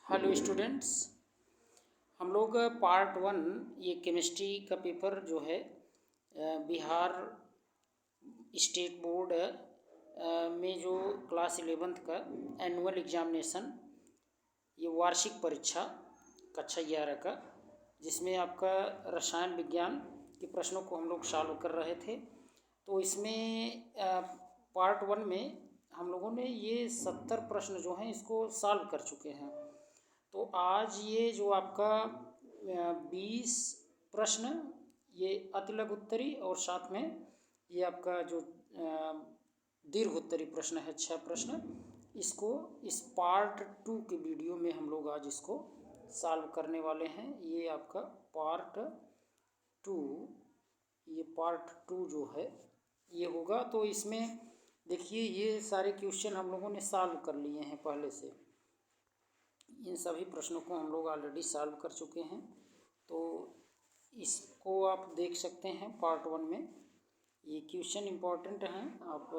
Hello students. हम लोग part 1 ये केमिस्ट्री का पेपर जो है बिहार स्टेट बोर्ड में जो क्लास 11th का एनुअल एग्जामिनेशन, ये वार्षिक परीक्षा कक्षा 11 का, जिसमें आपका रसायन विज्ञान के प्रश्नों को हम लोग सॉल्व कर रहे थे। तो इसमें पार्ट 1 में हम लोगों ने ये 70 प्रश्न जो हैं इसको सॉल्व कर चुके हैं। तो आज ये जो आपका 20 प्रश्न ये अति लघु उत्तरी और साथ में ये आपका जो दीर्घ उत्तरी प्रश्न है 6 प्रश्न, इसको इस पार्ट 2 के वीडियो में हम लोग आज इसको सॉल्व करने वाले हैं। ये आपका पार्ट 2, ये पार्ट 2 जो है ये होगा। तो इसमें देखिए ये सारे क्वेश्चन हम लोगों ने सॉल्व कर लिए हैं पहले से। इन सभी प्रश्नों को हम लोग ऑलरेडी सॉल्व कर चुके हैं। तो इसको आप देख सकते हैं पार्ट 1 में। ये क्वेश्चन इम्पॉर्टेंट हैं, आप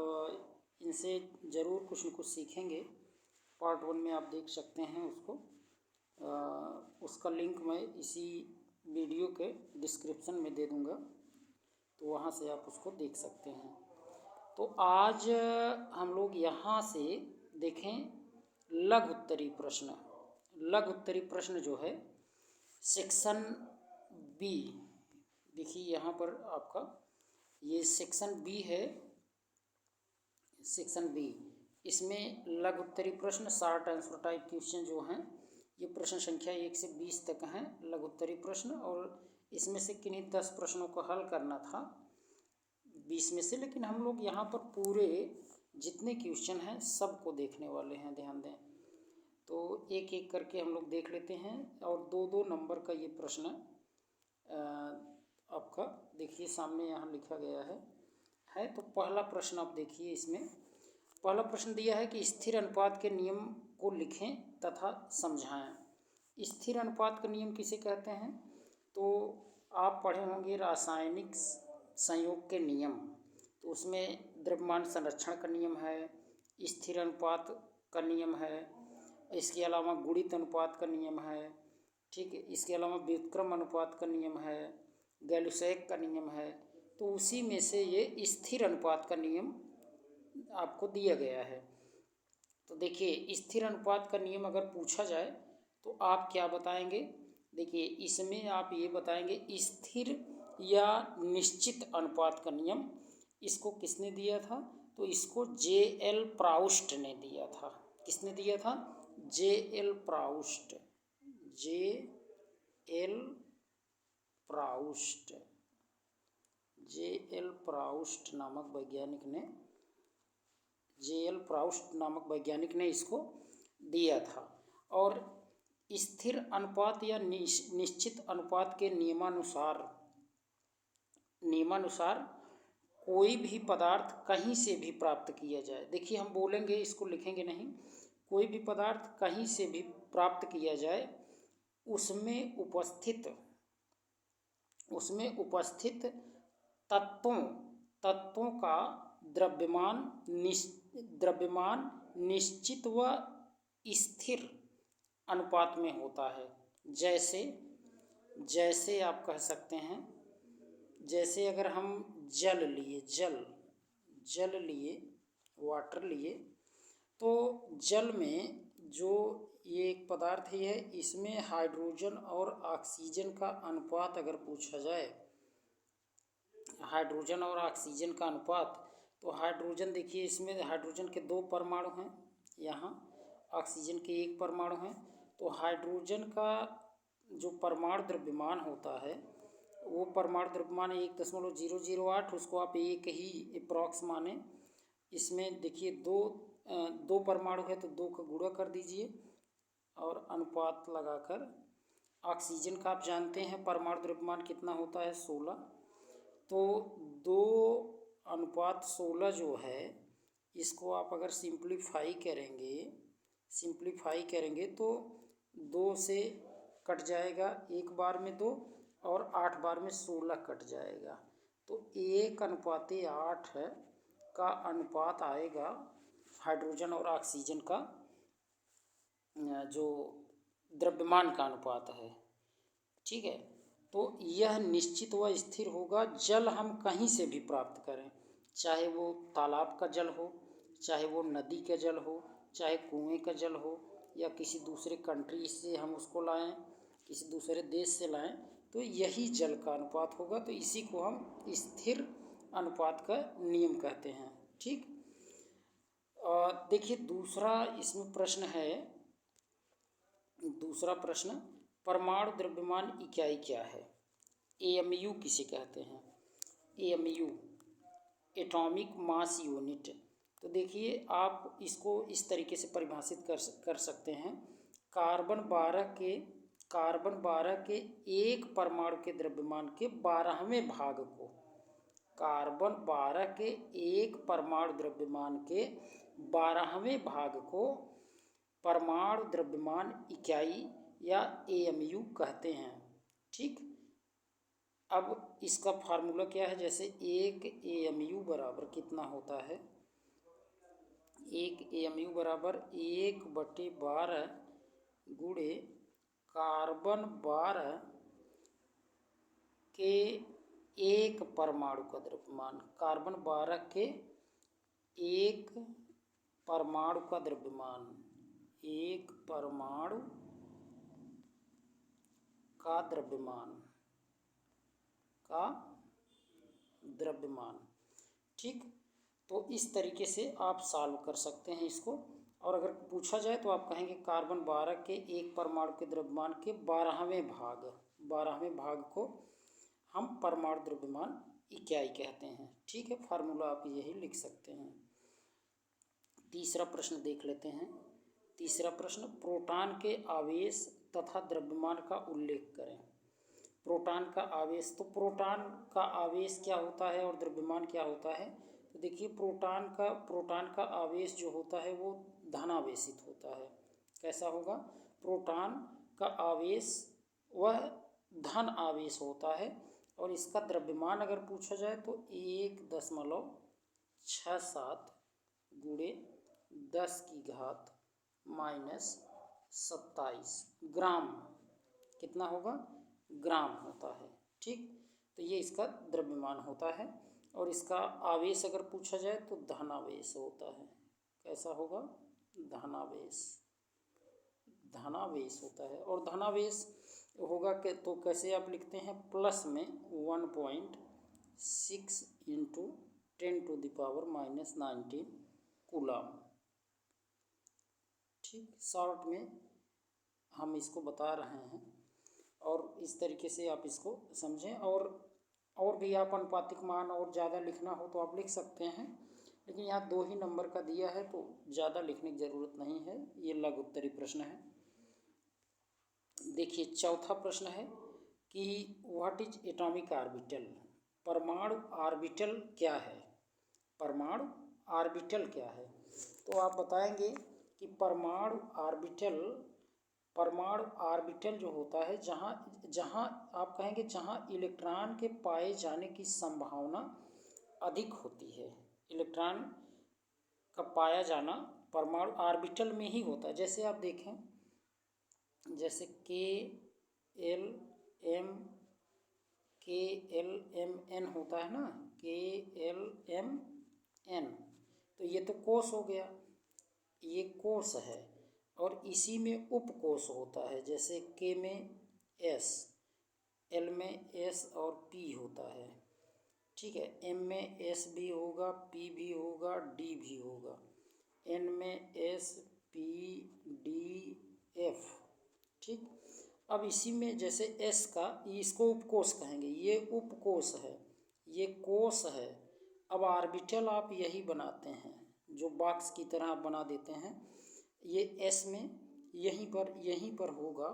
इनसे ज़रूर कुछ न कुछ सीखेंगे। पार्ट 1 में आप देख सकते हैं उसको, उसका लिंक मैं इसी वीडियो के डिस्क्रिप्शन में दे दूँगा, तो वहाँ से आप उसको देख सकते हैं। तो आज हम लोग यहाँ से देखें लघु उत्तरी प्रश्न। लघु उत्तरी प्रश्न जो है सेक्शन बी, देखिए यहाँ पर आपका ये सेक्शन बी है। सेक्शन बी, इसमें लघु उत्तरी प्रश्न शॉर्ट आंसर टाइप क्वेश्चन जो हैं ये प्रश्न संख्या 1 से 20 तक हैं लघु उत्तरी प्रश्न। और इसमें से किन्हीं 10 प्रश्नों को हल करना था 20 में से, लेकिन हम लोग यहाँ पर पूरे जितने क्वेश्चन हैं सबको देखने वाले हैं, ध्यान दें। तो एक एक करके हम लोग देख लेते हैं। और 2-2 नंबर का ये प्रश्न आपका देखिए सामने यहाँ लिखा गया है। तो पहला प्रश्न आप देखिए, इसमें पहला प्रश्न दिया है कि स्थिर अनुपात के नियम को लिखें तथा समझाएं। स्थिर अनुपात का नियम किसे कहते हैं? तो आप पढ़े होंगे रासायनिक संयोग के नियम। तो उसमें द्रव्यमान संरक्षण का नियम है, स्थिर अनुपात का नियम है, इसके अलावा गुणित अनुपात का नियम है, ठीक है। इसके अलावा व्युत्क्रम अनुपात का नियम है, गैलुसैक का नियम है। तो उसी में से ये स्थिर अनुपात का नियम आपको दिया गया है। तो देखिए स्थिर अनुपात का नियम अगर पूछा जाए तो आप क्या बताएंगे? देखिए इसमें आप ये बताएंगे स्थिर या निश्चित अनुपात का नियम, इसको किसने दिया था? तो इसको J.L. प्राउस्ट ने दिया था। किसने दिया था? J.L. Proust. J.L. Proust, J.L. Proust नामक वैज्ञानिक ने, J.L. प्राउस्ट नामक वैज्ञानिक ने इसको दिया था। और स्थिर अनुपात या निश्चित अनुपात के नियमानुसार कोई भी पदार्थ कहीं से भी प्राप्त किया जाए। देखिए हम बोलेंगे, इसको लिखेंगे नहीं। कोई भी पदार्थ कहीं से भी प्राप्त किया जाए, उसमें उपस्थित तत्वों का द्रव्यमान निश्चित व स्थिर अनुपात में होता है। जैसे आप कह सकते हैं, जैसे अगर हम जल लिए वाटर लिए, तो जल में जो ये एक पदार्थ ही है, इसमें हाइड्रोजन और ऑक्सीजन का अनुपात अगर पूछा जाए, हाइड्रोजन और ऑक्सीजन का अनुपात, तो हाइड्रोजन देखिए इसमें हाइड्रोजन के 2 परमाणु हैं, यहाँ ऑक्सीजन के 1 परमाणु हैं। तो हाइड्रोजन का जो परमाणु द्रव्यमान होता है, वो परमाणु द्रव्यमान 1.008, उसको आप एक ही अप्रॉक्स माने। इसमें देखिए दो परमाणु है तो 2 का गुणा कर दीजिए और अनुपात लगाकर। ऑक्सीजन का आप जानते हैं परमाणु द्रव्यमान कितना होता है, 16। तो 2:16 जो है, इसको आप अगर सिंप्लीफाई करेंगे तो 2 से कट जाएगा, 1 बार में 2 और 8 बार में 16 कट जाएगा। तो 1:8 है का अनुपात आएगा हाइड्रोजन और ऑक्सीजन का जो द्रव्यमान का अनुपात है। ठीक है, तो यह निश्चित व स्थिर होगा जल हम कहीं से भी प्राप्त करें, चाहे वो तालाब का जल हो, चाहे वो नदी का जल हो, चाहे कुएं का जल हो, या किसी दूसरे कंट्री से हम उसको लाएं, किसी दूसरे देश से लाएं, तो यही जल का अनुपात होगा। तो इसी को हम स्थिर अनुपात का नियम कहते हैं। ठीक, और देखिए दूसरा इसमें प्रश्न है, दूसरा प्रश्न, परमाणु द्रव्यमान इकाई क्या है? एएमयू किसे कहते हैं? AMU, atomic mass unit. तो देखिए आप इसको इस तरीके से परिभाषित कर सकते हैं, कार्बन 12 के एक परमाणु के द्रव्यमान के 12वें भाग को, कार्बन 12 के एक परमाणु द्रव्यमान के 12वें भाग को परमाणु द्रव्यमान इकाई या एएमयू कहते हैं। ठीक, अब इसका फार्मूला क्या है? जैसे एक एएमयू बराबर कितना होता है? एक एएमयू बराबर 1/12 गुणे कार्बन 12 के एक परमाणु का द्रव्यमान, कार्बन 12 के एक परमाणु का द्रव्यमान, एक परमाणु का द्रव्यमान। ठीक, तो इस तरीके से आप सॉल्व कर सकते हैं इसको। और अगर पूछा जाए तो आप कहेंगे कार्बन 12 के एक परमाणु के द्रव्यमान के 12वें भाग को हम परमाणु द्रव्यमान इकाई कहते हैं। ठीक है, फार्मूला आप यही लिख सकते हैं। तीसरा प्रश्न देख लेते हैं। तीसरा प्रश्न, प्रोटॉन के आवेश तथा द्रव्यमान का उल्लेख करें। प्रोटॉन का आवेश, तो प्रोटॉन का आवेश क्या होता है और द्रव्यमान क्या होता है? तो देखिए प्रोटॉन का आवेश जो होता है वो धनावेशित होता है। कैसा होगा? प्रोटॉन का आवेश वह धन आवेश होता है, और इसका द्रव्यमान अगर पूछा जाए तो 1.67 गुणे 10⁻⁻27 ग्राम, कितना होगा? ग्राम होता है। ठीक, तो ये इसका द्रव्यमान होता है, और इसका आवेश अगर पूछा जाए तो धनावेश होता है। कैसा होगा? धनावेश होता है। और धनावेश होगा कि तो कैसे आप लिखते हैं? प्लस में 1.6 इंटू 10⁻⁻19 कूलम। ठीक, शॉर्ट में हम इसको बता रहे हैं, और इस तरीके से आप इसको समझें। और भी आप अनुपातिक मान और ज़्यादा लिखना हो तो आप लिख सकते हैं, लेकिन यहाँ 2 ही नंबर का दिया है तो ज़्यादा लिखने की ज़रूरत नहीं है। ये लघु उत्तरीय प्रश्न है। देखिए चौथा प्रश्न है कि व्हाट इज एटॉमिक ऑर्बिटल? परमाणु ऑर्बिटल क्या है? परमाणु ऑर्बिटल क्या है? तो आप बताएंगे कि परमाणु ऑर्बिटल जो होता है, जहाँ आप कहेंगे जहाँ इलेक्ट्रॉन के पाए जाने की संभावना अधिक होती है। इलेक्ट्रॉन का पाया जाना परमाणु ऑर्बिटल में ही होता है। जैसे आप देखें, जैसे KLMN होता है ना, KLMN, तो ये तो कोष हो गया, ये कोष है। और इसी में उपकोष होता है, जैसे K में S, L में S और P होता है। ठीक है, M में S भी होगा, P भी होगा, D भी होगा, N में S P D F। ठीक, अब इसी में जैसे S का, इसको उपकोष कहेंगे, ये उपकोष है, ये कोष है। अब ऑर्बिटल आप यही बनाते हैं, जो बॉक्स की तरह बना देते हैं। ये S में यहीं पर होगा,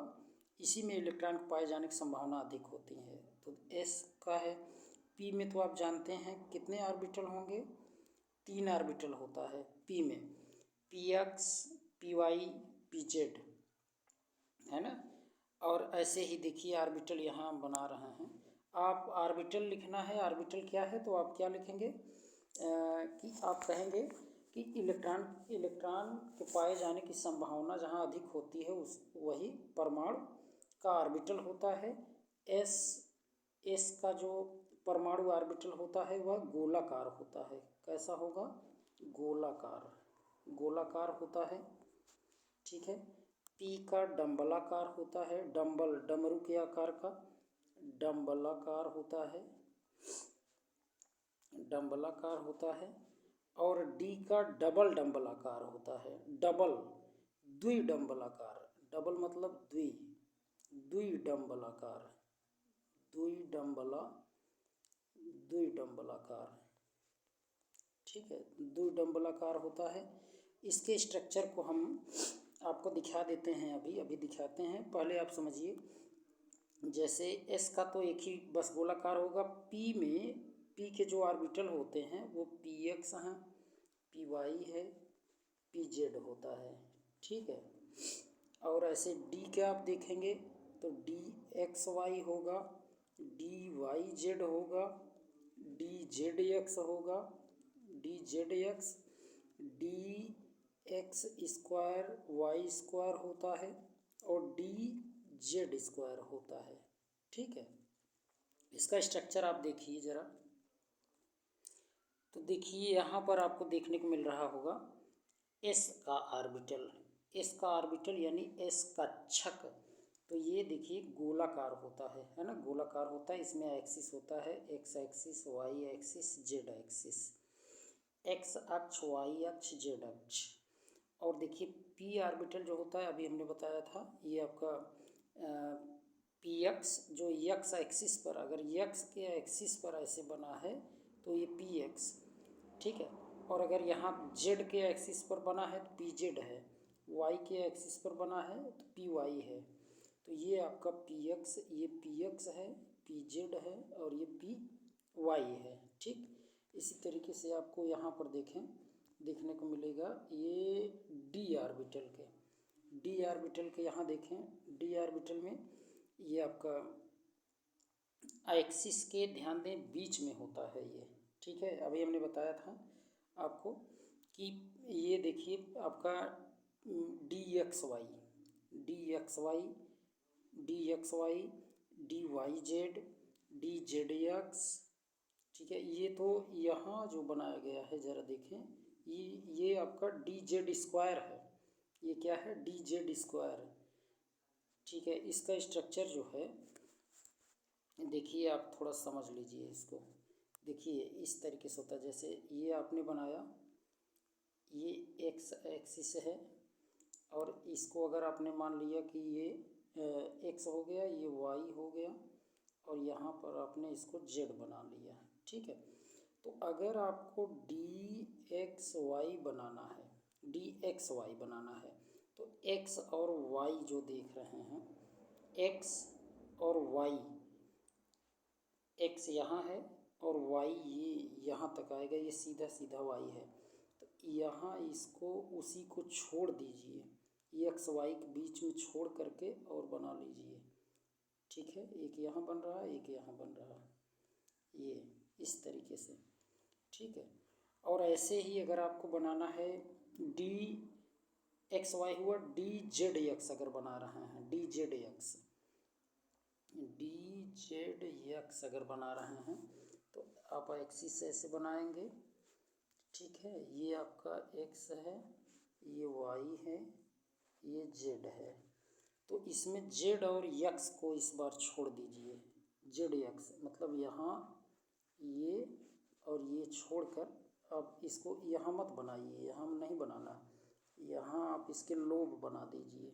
इसी में इलेक्ट्रॉन पाए जाने की संभावना अधिक होती है, तो S का है। P में तो आप जानते हैं कितने ऑर्बिटल होंगे? 3 ऑर्बिटल होता है P में, PX, PY, PZ, है ना। और ऐसे ही देखिए ऑर्बिटल यहाँ हम बना रहे हैं। आप ऑर्बिटल लिखना है, ऑर्बिटल क्या है तो आप क्या लिखेंगे कि आप कहेंगे कि इलेक्ट्रॉन के पाए जाने की संभावना जहाँ अधिक होती है उस वही परमाणु का ऑर्बिटल होता है। एस का जो परमाणु ऑर्बिटल होता है वह गोलाकार होता है। कैसा होगा? गोलाकार होता है। ठीक है। पी का डम्बलाकार होता है। डमरू के आकार का डम्बलाकार होता है। और डी का डबल डम्बलाकार होता है। द्विडम्बलाकार। डबल मतलब द्विडम्बलाकार। ठीक है, द्विडम्बलाकार होता है। इसके स्ट्रक्चर को हम आपको दिखा देते हैं, अभी दिखाते हैं। पहले आप समझिए, जैसे एस का तो एक ही बस गोलाकार होगा। पी के जो ऑर्बिटल होते हैं वो पी एक्स हैं, पी वाई है, पी जेड होता है। ठीक है। और ऐसे डी के आप देखेंगे तो डी एक्स वाई होगा, डी वाई जेड होगा, डी जेड एक्स होगा, d z x, d x square y square होता है और डी जेड स्क्वायर होता है। ठीक है। इसका स्ट्रक्चर आप देखिए ज़रा। तो देखिए यहाँ पर आपको देखने को मिल रहा होगा एस का ऑर्बिटल यानी एस का छक। तो ये देखिए गोलाकार होता है ना, गोलाकार होता है। इसमें एक्सिस होता है, x axis, y axis, z axis, x अक्ष, वाई अक्ष, जेड अक्ष। और देखिए पी ऑर्बिटल जो होता है, अभी हमने बताया था, ये आपका पी एक्स जो यक्स एक्सिस पर, अगर यक्स के एक्सिस पर ऐसे बना है तो ये पी एक्स। ठीक है। और अगर यहाँ जेड के एक्सिस पर बना है तो पी जेड है, वाई के एक्सिस पर बना है तो पी वाई है। तो ये आपका पी एक्स, ये पी एक्स है, पी जेड है और ये पी वाई है। ठीक। इसी तरीके से आपको यहाँ पर देखने को मिलेगा ये डी ऑर्बिटल के यहाँ देखें। डी ऑर्बिटल में ये आपका एक्सिस के, ध्यान दें, बीच में होता है ये। ठीक है। अभी हमने बताया था आपको कि ये देखिए आपका d x y, d y z, d z x. ठीक है। ये तो यहाँ जो बनाया गया है ज़रा देखें, ये आपका डी जेड स्क्वायर है। ये क्या है? D Z square. ठीक है। इसका स्ट्रक्चर जो है, देखिए आप थोड़ा समझ लीजिए इसको। देखिए इस तरीके से होता है, जैसे ये आपने बनाया, ये एक्स एक्सिस है और इसको अगर आपने मान लिया कि ये एक्स हो गया, ये वाई हो गया और यहाँ पर आपने इसको जेड बना लिया। ठीक है। तो अगर आपको डी एक्स वाई बनाना है तो एक्स और वाई जो देख रहे हैं, एक्स और वाई, एक्स यहाँ है और वाई ये यहाँ तक आएगा, ये सीधा सीधा वाई है। तो यहाँ इसको उसी को छोड़ दीजिए, एक्स वाई के बीच में छोड़ करके और बना लीजिए। ठीक है। एक यहाँ बन रहा है, एक यहाँ बन रहा है, ये इस तरीके से। ठीक है। और ऐसे ही अगर आपको बनाना है डी एक्स वाई हुआ, डी जेड एक्स अगर बना रहे हैं, डी जेड एक्स अगर बना रहे हैं तो आप एक्सिस ऐसे बनाएंगे। ठीक है। ये आपका एक्स है, ये वाई है, ये जेड है। तो इसमें जेड और यक्स को इस बार छोड़ दीजिए। जेड यक्स मतलब यहाँ ये और ये छोड़कर अब इसको यहाँ मत बनाइए, यहाँ नहीं बनाना, यहाँ आप इसके लोब बना दीजिए।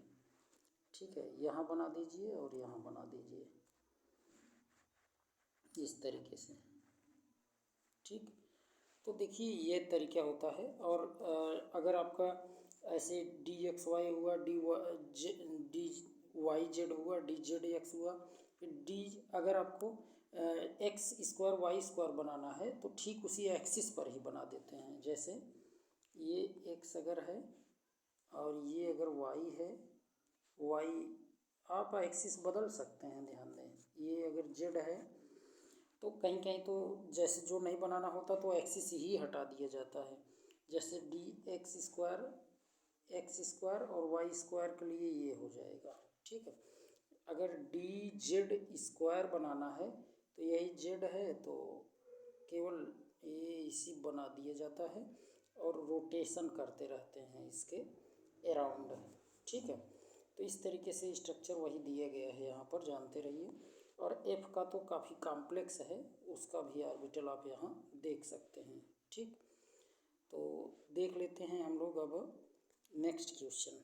ठीक है। यहाँ बना दीजिए और यहाँ बना दीजिए इस तरीके से। ठीक। तो देखिए ये तरीका होता है। और अगर आपका ऐसे डी एक्स वाई हुआ, डी वाई जेड हुआ, डी जेड एक्स हुआ, फिर डी, अगर आपको एक्स स्क्वायर वाई स्क्वायर बनाना है तो ठीक उसी एक्सिस पर ही बना देते हैं। जैसे ये एक्स अगर है और ये अगर वाई है, वाई आप एक्सिस बदल सकते हैं, ध्यान दें। ये अगर जेड है तो कहीं कहीं तो जैसे जो नहीं बनाना होता तो एक्सिस ही हटा दिया जाता है। जैसे डी एक्स स्क्वायर और वाई स्क्वायर के लिए ये हो जाएगा, ठीक है। अगर डी जेड स्क्वायर बनाना है तो यही जेड है तो केवल ये इसी बना दिया जाता है और रोटेशन करते रहते हैं इसके अराउंड, ठीक है। तो इस तरीके से स्ट्रक्चर वही दिया गया है यहाँ पर, जानते रहिए। और एफ का तो काफ़ी कॉम्प्लेक्स है, उसका भी ऑर्बिटल आप यहाँ देख सकते हैं, ठीक। तो देख लेते हैं हम लोग अब नेक्स्ट क्वेश्चन,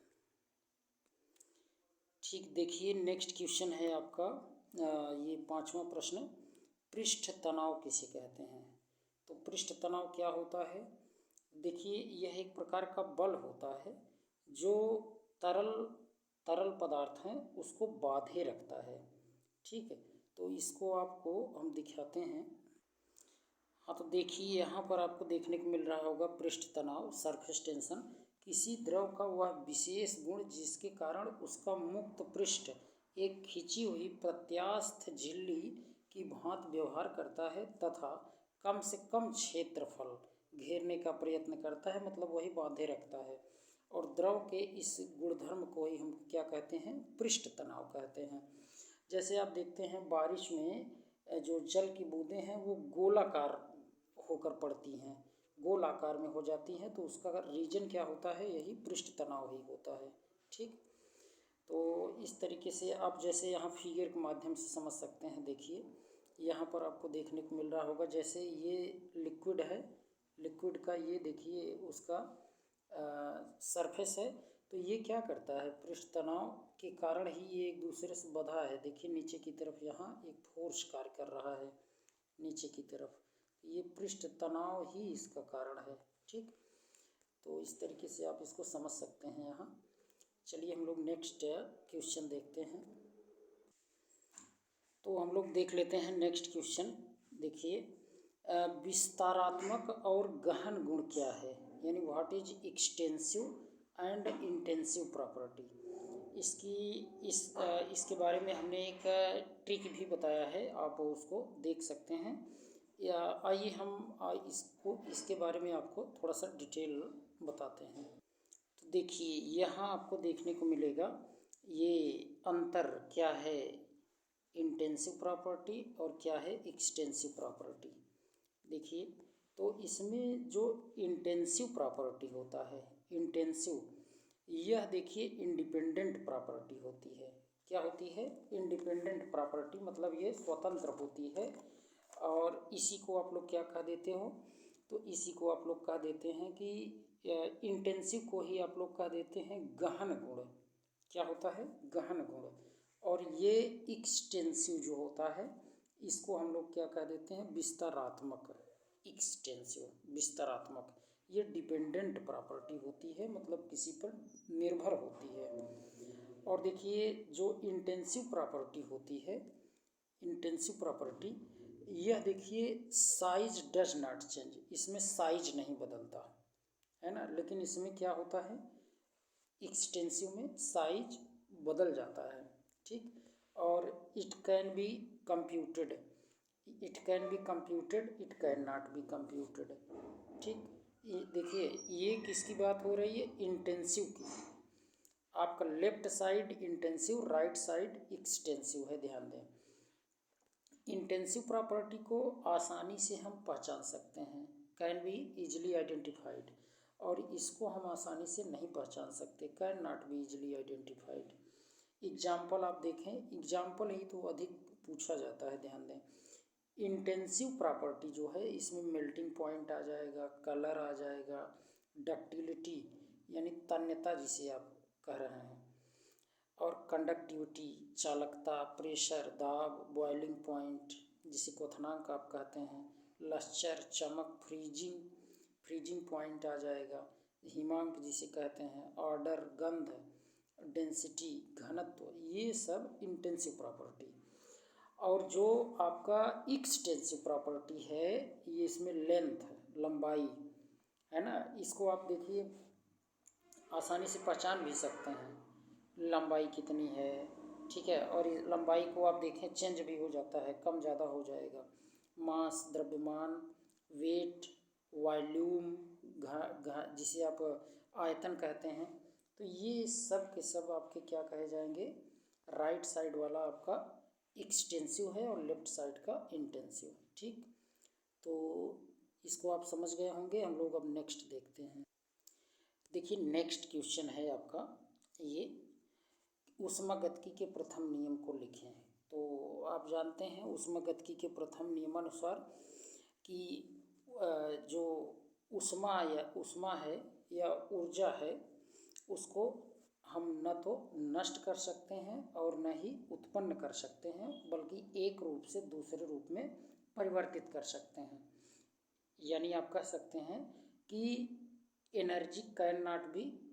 ठीक। देखिए नेक्स्ट क्वेश्चन है आपका ये 5वां प्रश्न, पृष्ठ तनाव किसे कहते हैं। तो पृष्ठ तनाव क्या होता है, देखिए यह एक प्रकार का बल होता है जो तरल पदार्थ हैं उसको बांधे रखता है, ठीक है। तो इसको आपको हम दिखाते हैं। हाँ, तो देखिए यहाँ पर आपको देखने को मिल रहा होगा पृष्ठ तनाव, सरफेस टेंशन, किसी द्रव का वह विशेष गुण जिसके कारण उसका मुक्त पृष्ठ एक खिंची हुई प्रत्यास्थ झिल्ली की भांति व्यवहार करता है तथा कम से कम क्षेत्रफल घेरने का प्रयत्न करता है, मतलब वही बांधे रखता है। और द्रव के इस गुणधर्म को ही हम क्या कहते हैं, पृष्ठ तनाव कहते हैं। जैसे आप देखते हैं बारिश में जो जल की बूंदें हैं वो गोलाकार होकर पड़ती हैं, गोल आकार में हो जाती हैं, तो उसका रीजन क्या होता है, यही पृष्ठ तनाव ही होता है, ठीक। तो इस तरीके से आप जैसे यहाँ फिगर के माध्यम से समझ सकते हैं। देखिए यहाँ पर आपको देखने को मिल रहा होगा, जैसे ये लिक्विड है, लिक्विड का ये देखिए उसका सरफेस है, तो ये क्या करता है, पृष्ठ तनाव के कारण ही ये एक दूसरे से बंधा है। देखिए नीचे की तरफ यहाँ एक फोर्स कार्य कर रहा है नीचे की तरफ, ये पृष्ठ तनाव ही इसका कारण है, ठीक। तो इस तरीके से आप इसको समझ सकते हैं यहाँ। चलिए हम लोग नेक्स्ट क्वेश्चन देखते हैं। तो हम लोग देख लेते हैं नेक्स्ट क्वेश्चन। देखिए विस्तारात्मक और गहन गुण क्या है, यानी what is extensive and intensive property. इसके बारे में हमने एक ट्रिक भी बताया है, आप उसको देख सकते हैं। या आइए हम इसके बारे में आपको थोड़ा सा डिटेल बताते हैं। तो देखिए यहाँ आपको देखने को मिलेगा ये अंतर क्या है, इंटेंसिव प्रॉपर्टी और क्या है एक्सटेंसिव प्रॉपर्टी। देखिए तो इसमें जो इंटेंसिव प्रॉपर्टी होता है, इंटेंसिव, यह देखिए इंडिपेंडेंट प्रॉपर्टी होती है। क्या होती है, इंडिपेंडेंट प्रॉपर्टी, मतलब ये स्वतंत्र होती है। और इसी को आप लोग क्या कह देते हो, तो इसी को आप लोग कह देते हैं कि इंटेंसिव को ही आप लोग कह देते हैं गहन गुण। क्या होता है, गहन गुण। और ये एक्सटेंसिव जो होता है इसको हम लोग क्या कह देते हैं, विस्तारात्मक। एक्सटेंसिव विस्तारात्मक, ये डिपेंडेंट प्रॉपर्टी होती है, मतलब किसी पर निर्भर होती है। और देखिए जो इंटेंसिव प्रॉपर्टी होती है, इंटेंसिव प्रॉपर्टी, यह देखिए साइज डज नॉट चेंज, इसमें साइज नहीं बदलता है ना, लेकिन इसमें क्या होता है, एक्सटेंसिव में साइज बदल जाता है, ठीक। और it can be computed, it can be computed, it can not be computed, ठीक। ये देखिए ये किसकी बात हो रही है, इंटेंसिव की। आपका left side intensive, right side extensive है, ध्यान दें। इंटेंसिव प्रॉपर्टी को आसानी से हम पहचान सकते हैं, कैन बी इजीली आइडेंटिफाइड, और इसको हम आसानी से नहीं पहचान सकते, can not be easily identified. Example आप देखें, एग्जाम्पल ही तो अधिक पूछा जाता है, ध्यान दें। इंटेंसिव प्रॉपर्टी जो है इसमें मेल्टिंग पॉइंट आ जाएगा, कलर आ जाएगा, डक्टिलिटी यानी तन्यता जिसे आप कह रहे हैं, और कंडक्टिविटी चालकता, प्रेशर दाब, बॉइलिंग पॉइंट जिसे क्वथनांक आप कहते हैं, लश्चर चमक, फ्रीजिंग पॉइंट आ जाएगा, हिमांक जिसे कहते हैं, ऑर्डर गंध, डेंसिटी घनत्व, ये सब इंटेंसिव प्रॉपर्टी। और जो आपका एक्सटेंसिव प्रॉपर्टी है ये इसमें लेंथ, लंबाई है ना, इसको आप देखिए आसानी से पहचान भी सकते हैं, लंबाई कितनी है, ठीक है। और लंबाई को आप देखें चेंज भी हो जाता है, कम ज़्यादा हो जाएगा। मास, द्रव्यमान, वेट, वॉल्यूम, जिसे आप आयतन कहते हैं, तो ये सब के सब आपके क्या कहे जाएंगे, राइट साइड वाला आपका एक्सटेंसिव है और लेफ्ट साइड का इंटेंसिव। ठीक, तो इसको आप समझ गए होंगे। हम लोग अब नेक्स्ट देखते हैं। देखिए नेक्स्ट क्वेश्चन है आपका ये, ऊष्मागतिकी के प्रथम नियम को लिखें। तो आप जानते हैं ऊष्मागतिकी के प्रथम नियमानुसार कि जो ऊष्मा है या ऊर्जा है, उसको हम न तो नष्ट कर सकते हैं और न ही उत्पन्न कर सकते हैं, बल्कि एक रूप से दूसरे रूप में परिवर्तित कर सकते हैं। यानी आप कह सकते हैं कि energy can not be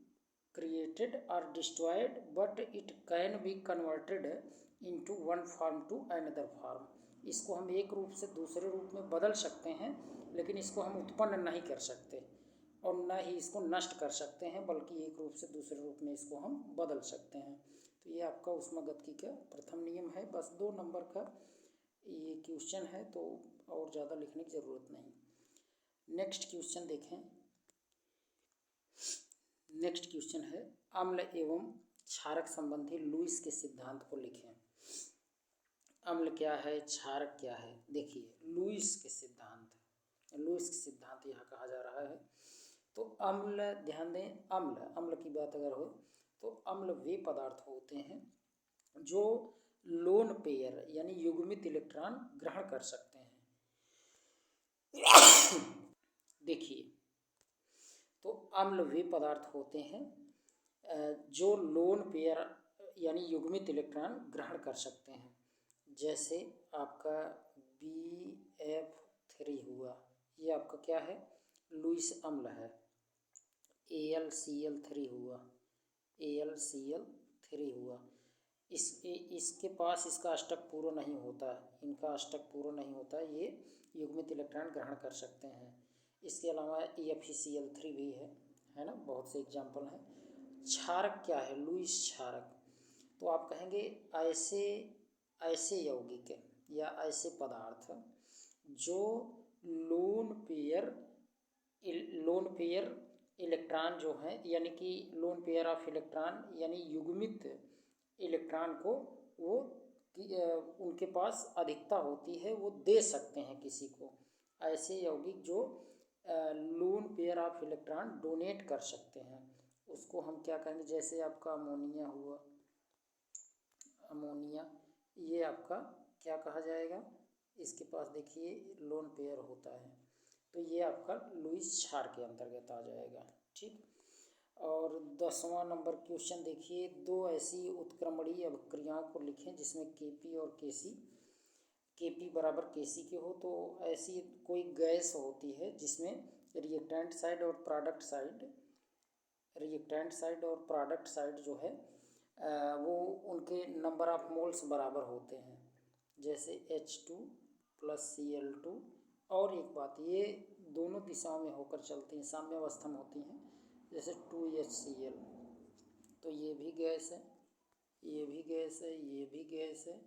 created or destroyed, but it can be converted into one form to another form। इसको हम एक रूप से दूसरे रूप में बदल सकते हैं, लेकिन इसको हम उत्पन्न नहीं कर सकते और न ही इसको नष्ट कर सकते हैं, बल्कि एक रूप से दूसरे रूप में इसको हम बदल सकते हैं। तो ये आपका ऊष्मागतिकी का प्रथम नियम है। बस 2 नंबर का ये क्वेश्चन है, तो और ज़्यादा लिखने की ज़रूरत नहीं। नेक्स्ट क्वेश्चन देखें। नेक्स्ट क्वेश्चन है, अम्ल एवं क्षारक संबंधी लुईस के सिद्धांत को लिखें। अम्ल क्या है, क्षारक क्या है? देखिए लुईस के सिद्धांत यहाँ कहा जा रहा है। तो अम्ल, ध्यान दें, अम्ल की बात अगर हो तो अम्ल वे पदार्थ होते हैं जो लोन पेयर यानी युग्मित इलेक्ट्रॉन ग्रहण कर सकते हैं। देखिए, तो अम्ल वे पदार्थ होते हैं जो लोन पेयर यानी युग्मित इलेक्ट्रॉन ग्रहण कर सकते हैं। जैसे आपका BF3 हुआ, ये आपका क्या है, लुईस अम्ल है। AlCl3 हुआ, AlCl3 हुआ। इसके पास इसका अष्टक पूर्ण नहीं होता, इनका अष्टक पूर्ण नहीं होता, ये युग्मित इलेक्ट्रॉन ग्रहण कर सकते हैं। इसके अलावा EFeCl3 भी है ना, बहुत से एग्जाम्पल हैं। क्षारक क्या है, लुईस क्षारक, तो आप कहेंगे ऐसे यौगिक या ऐसे पदार्थ जो लोन पेयर इलेक्ट्रॉन जो है, यानी कि लोन पेयर ऑफ इलेक्ट्रॉन यानी युग्मित इलेक्ट्रॉन को वो उनके पास अधिकता होती है, वो दे सकते हैं किसी को। ऐसे यौगिक जो lone pair of electron donate कर सकते हैं, उसको हम क्या कहेंगे, जैसे आपका अमोनिया हुआ, अमोनिया ये आपका क्या कहा जाएगा, इसके पास देखिए लोन पेयर होता है, तो ये आपका लुईस क्षार के अंतर्गत आ जाएगा। ठीक, और 10वां नंबर क्वेश्चन देखिए, 2 ऐसी उत्क्रमणीय अभिक्रियाओं को लिखें जिसमें Kp और Kc, Kp बराबर Kc के हो। तो ऐसी कोई गैस होती है जिसमें रिएक्टेंट साइड और प्रोडक्ट साइड जो है वो उनके नंबर ऑफ मोल्स बराबर होते हैं। जैसे H2 + Cl2, और एक बात, ये दोनों दिशाओं में होकर चलती हैं, साम्य अवस्था में होती हैं, जैसे 2HCl। तो ये भी गैस है, ये भी गैस है, ये भी गैस है,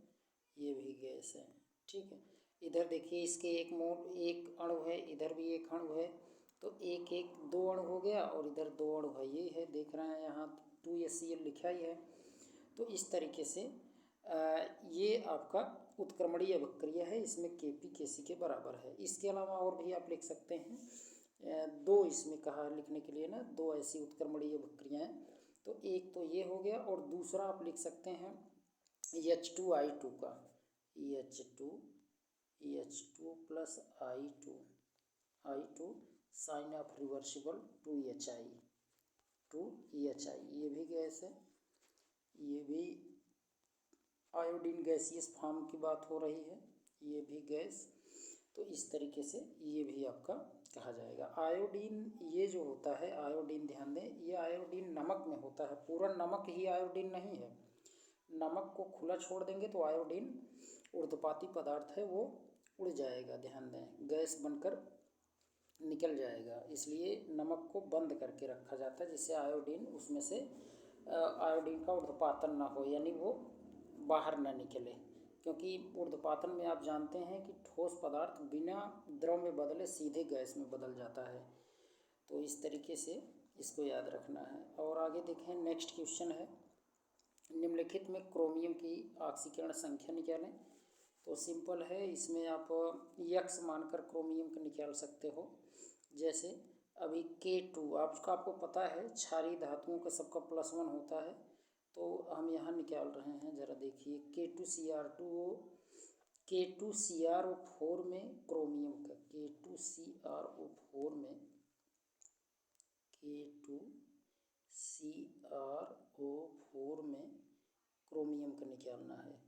ये भी गैस है। ठीक है, इधर देखिए इसके एक अणु है, इधर भी एक अणु है, तो एक 2 अणु हो गया, और इधर 2 अणु है, ये है, देख रहे हैं यहाँ 2HCl लिखा ही है। तो इस तरीके से ये आपका उत्क्रमणीय अभिक्रिया है, इसमें Kp Kc के बराबर है। इसके अलावा और भी आप लिख सकते हैं, 2 इसमें कहा लिखने के लिए ना, 2 ऐसी उत्क्रमणीय अभिक्रियाएँ। तो एक तो ये हो गया, और दूसरा आप लिख सकते हैं H2I2 का, H2 + I2 sign of reversible 2HI, ये भी गैस है, ये भी आयोडीन गैसियस फॉर्म की बात हो रही है, ये भी गैस। तो इस तरीके से ये भी आपका कहा जाएगा। आयोडीन ये जो होता है, आयोडीन ध्यान दें, ये आयोडीन नमक में होता है, पूरा नमक ही आयोडीन नहीं है। नमक को खुला छोड़ देंगे तो आयोडीन ऊर्ध्वपाती पदार्थ है, वो उड़ जाएगा, ध्यान दें, गैस बनकर निकल जाएगा। इसलिए नमक को बंद करके रखा जाता है, जिससे आयोडीन उसमें से आयोडीन का ऊर्ध्वपातन ना हो, यानी वो बाहर ना निकले। क्योंकि ऊर्ध्वपातन में आप जानते हैं कि ठोस पदार्थ बिना द्रव में बदले सीधे गैस में बदल जाता है। तो इस तरीके से इसको याद रखना है। और आगे देखें, नेक्स्ट क्वेश्चन है, निम्नलिखित में क्रोमियम की ऑक्सीकरण संख्या निकालें। तो सिंपल है, इसमें आप यक्स मानकर क्रोमियम का निकाल सकते हो। जैसे अभी K2 आपको पता है क्षारीय धातुओं का सबका +1 होता है, तो हम यहाँ निकाल रहे हैं। ज़रा देखिए, K2CrO4 में क्रोमियम का K2CrO4 में क्रोमियम का निकालना है।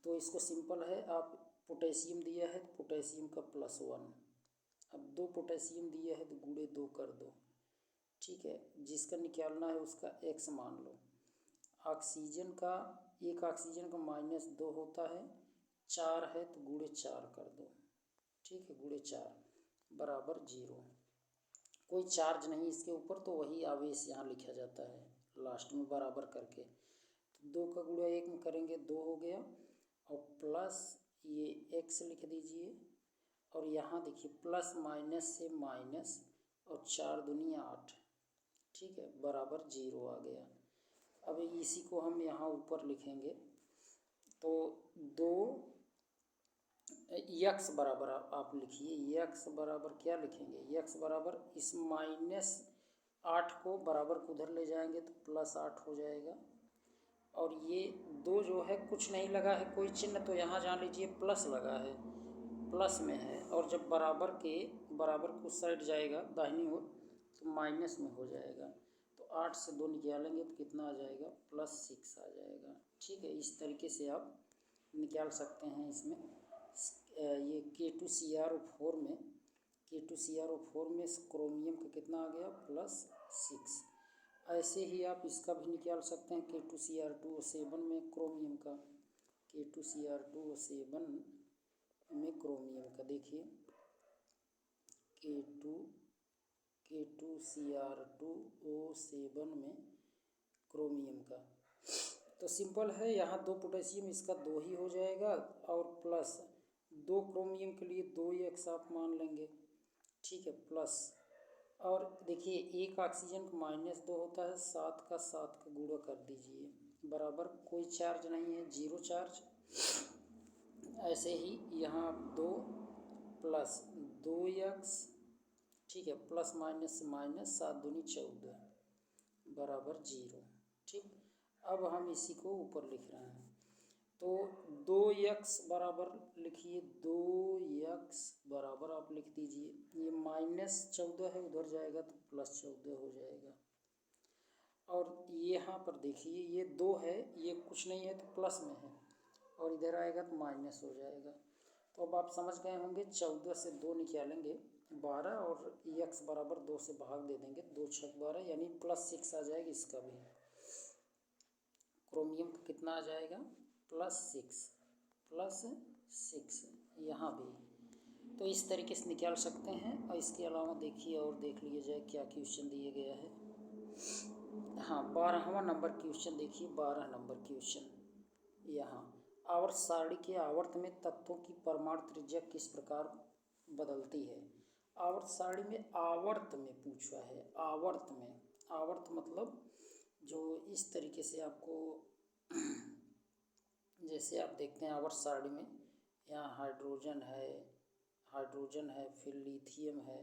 तो इसको सिंपल है, आप पोटेशियम दिया है तो पोटेशियम का +1, अब 2 पोटेशियम दिया है तो गुणे 2 कर दो, ठीक है। जिसका निकालना है उसका x मान लो। ऑक्सीजन का, एक ऑक्सीजन का -2 होता है, 4 है तो गुणे 4 कर दो, ठीक है, गुणे 4 बराबर 0। कोई चार्ज नहीं इसके ऊपर, तो वही आवेश यहाँ लिखा जाता है लास्ट में बराबर करके। तो 2 का गुणा 1 में करेंगे 2 हो गया, और प्लस ये x लिख दीजिए, और यहाँ देखिए प्लस माइनस से माइनस, और 4 दूनी 8, ठीक है, बराबर 0 आ गया। अब इसी को हम यहाँ ऊपर लिखेंगे, तो 2 यक्स बराबर आप लिखिए, यक्स बराबर क्या लिखेंगे, यक्स बराबर इस -8 को बराबर को उधर ले जाएंगे तो +8 हो जाएगा। और ये 2 जो है कुछ नहीं लगा है कोई चिन्ह, तो यहाँ जान लीजिए प्लस लगा है, प्लस में है। और जब बराबर को उस साइड जाएगा दाहिनी ओर तो माइनस में हो जाएगा। तो 8 से 2 निकालेंगे तो कितना आ जाएगा, +6 आ जाएगा, ठीक है। इस तरीके से आप निकाल सकते हैं। इसमें ये K2CrO4 में क्रोमियम का कितना आ गया, +6। ऐसे ही आप इसका भी निकाल सकते हैं, K2Cr2O7 में क्रोमियम का, K2Cr2O7 में क्रोमियम का देखिए, K2Cr2O7 में क्रोमियम का। तो सिंपल है, यहाँ 2 पोटेशियम, इसका 2 ही हो जाएगा, और प्लस 2 क्रोमियम के लिए 2x आप मान लेंगे, ठीक है, प्लस। और देखिए एक ऑक्सीजन का -2 होता है, 7 का 7 का गुणा कर दीजिए, बराबर कोई चार्ज नहीं है, 0 चार्ज। ऐसे ही यहाँ 2 प्लस 2x, ठीक है, प्लस माइनस से माइनस, 7 दूनी 14 बराबर 0, ठीक। अब हम इसी को ऊपर लिख रहे हैं, तो 2x बराबर लिखिए, 2x बराबर आप लिख दीजिए, ये -14 है, उधर जाएगा तो +14 हो जाएगा। और यहाँ पर देखिए ये 2 है, ये कुछ नहीं है तो प्लस में है, और इधर आएगा तो माइनस हो जाएगा। तो अब आप समझ गए होंगे, 14 से 2 निकालेंगे 12, और x बराबर 2 से भाग दे देंगे, 2 छक 12, यानी +6 आ जाएगा। इसका भी क्रोमियम का कितना आ जाएगा, +6 यहाँ भी। तो इस तरीके से निकाल सकते हैं। और इसके अलावा देखिए, और देख लिया जाए क्या क्वेश्चन दिए गया है। हाँ, 12वां नंबर क्वेश्चन देखिए, 12 नंबर क्वेश्चन यहाँ, आवर्त सारणी के आवर्त में तत्वों की परमाणु त्रिज्या किस प्रकार बदलती है। आवर्त सारणी में आवर्त में पूछा है, आवर्त में, आवर्त मतलब जो इस तरीके से आपको जैसे आप देखते हैं आवर्त सारणी में, यहाँ हाइड्रोजन है, फिर लिथियम है,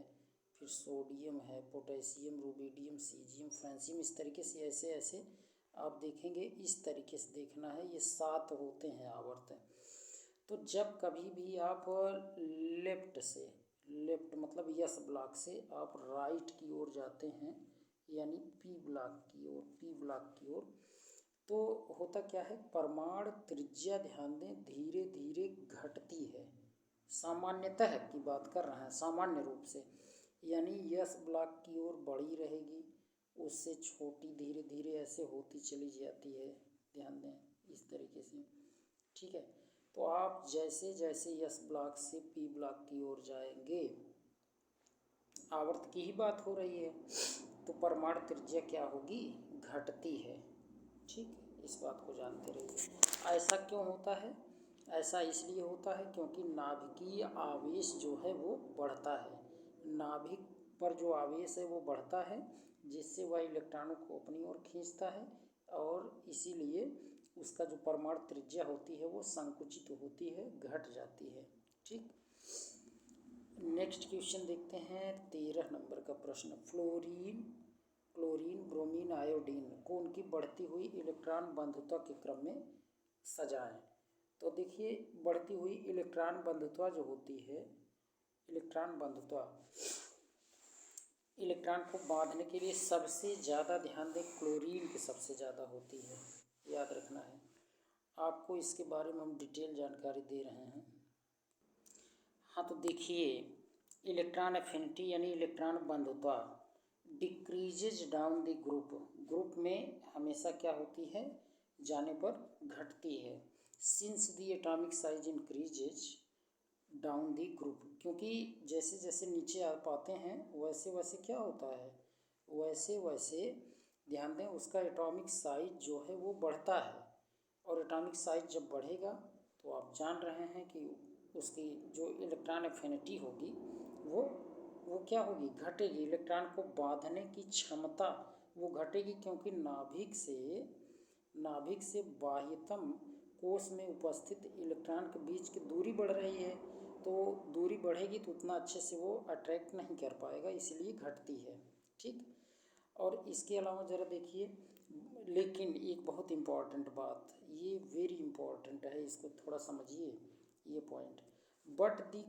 फिर सोडियम है, पोटेशियम, रुबिडियम, सीजियम, फ्रांसियम, इस तरीके से ऐसे ऐसे आप देखेंगे, इस तरीके से देखना है। ये 7 होते हैं आवर्त। तो जब कभी भी आप लेफ्ट मतलब यस ब्लॉक से आप राइट की ओर जाते हैं, यानी पी ब्लॉक की ओर, तो होता क्या है, परमाणु त्रिज्या ध्यान दें धीरे धीरे घटती है। सामान्यतः की बात कर रहे हैं, सामान्य रूप से, यानी यस ब्लॉक की ओर बढ़ी रहेगी, उससे छोटी धीरे धीरे ऐसे होती चली जाती है, ध्यान दें इस तरीके से, ठीक है। तो आप जैसे जैसे यस ब्लॉक से पी ब्लॉक की ओर जाएंगे, आवर्त की ही बात हो रही है, तो परमाणु त्रिज्या क्या होगी, घटती है, ठीक। इस बात को जानते रहिए। ऐसा क्यों होता है, ऐसा इसलिए होता है क्योंकि नाभिकीय आवेश जो है वो बढ़ता है, नाभिक पर जो आवेश है वो बढ़ता है, जिससे वह इलेक्ट्रॉनों को अपनी ओर खींचता है, और इसीलिए उसका जो परमाणु त्रिज्या होती है वो संकुचित होती है, घट जाती है। ठीक, नेक्स्ट क्वेश्चन देखते हैं 13 नंबर का प्रश्न। फ्लोरीन, क्लोरीन, ब्रोमीन, आयोडीन को उनकी बढ़ती हुई इलेक्ट्रॉन बंधुता के क्रम में सजाएं। तो देखिए, बढ़ती हुई इलेक्ट्रॉन बंधुता जो होती है, इलेक्ट्रॉन बंधुता, इलेक्ट्रॉन को बांधने के लिए सबसे ज़्यादा ध्यान दें क्लोरीन की सबसे ज़्यादा होती है, याद रखना है आपको, इसके बारे में हम डिटेल जानकारी दे रहे हैं। हाँ, तो देखिए, इलेक्ट्रॉन एफिनिटी यानी इलेक्ट्रॉन बंधुता decreases down the group, group में हमेशा क्या होती है, जाने पर घटती है। Since the atomic size increases down the group, क्योंकि जैसे जैसे नीचे आ पाते हैं वैसे वैसे क्या होता है, वैसे वैसे ध्यान दें उसका एटॉमिक साइज जो है वो बढ़ता है, और एटॉमिक साइज जब बढ़ेगा तो आप जान रहे हैं कि उसकी जो इलेक्ट्रॉन एफिनिटी होगी वो क्या होगी, घटेगी। इलेक्ट्रॉन को बांधने की क्षमता वो घटेगी, क्योंकि नाभिक से बाह्यतम कोश में उपस्थित इलेक्ट्रॉन के बीच की दूरी बढ़ रही है, तो दूरी बढ़ेगी तो उतना अच्छे से वो अट्रैक्ट नहीं कर पाएगा, इसलिए घटती है। ठीक, और इसके अलावा ज़रा देखिए, लेकिन एक बहुत इम्पॉर्टेंट बात, ये वेरी इम्पॉर्टेंट है, इसको थोड़ा समझिए ये point. But the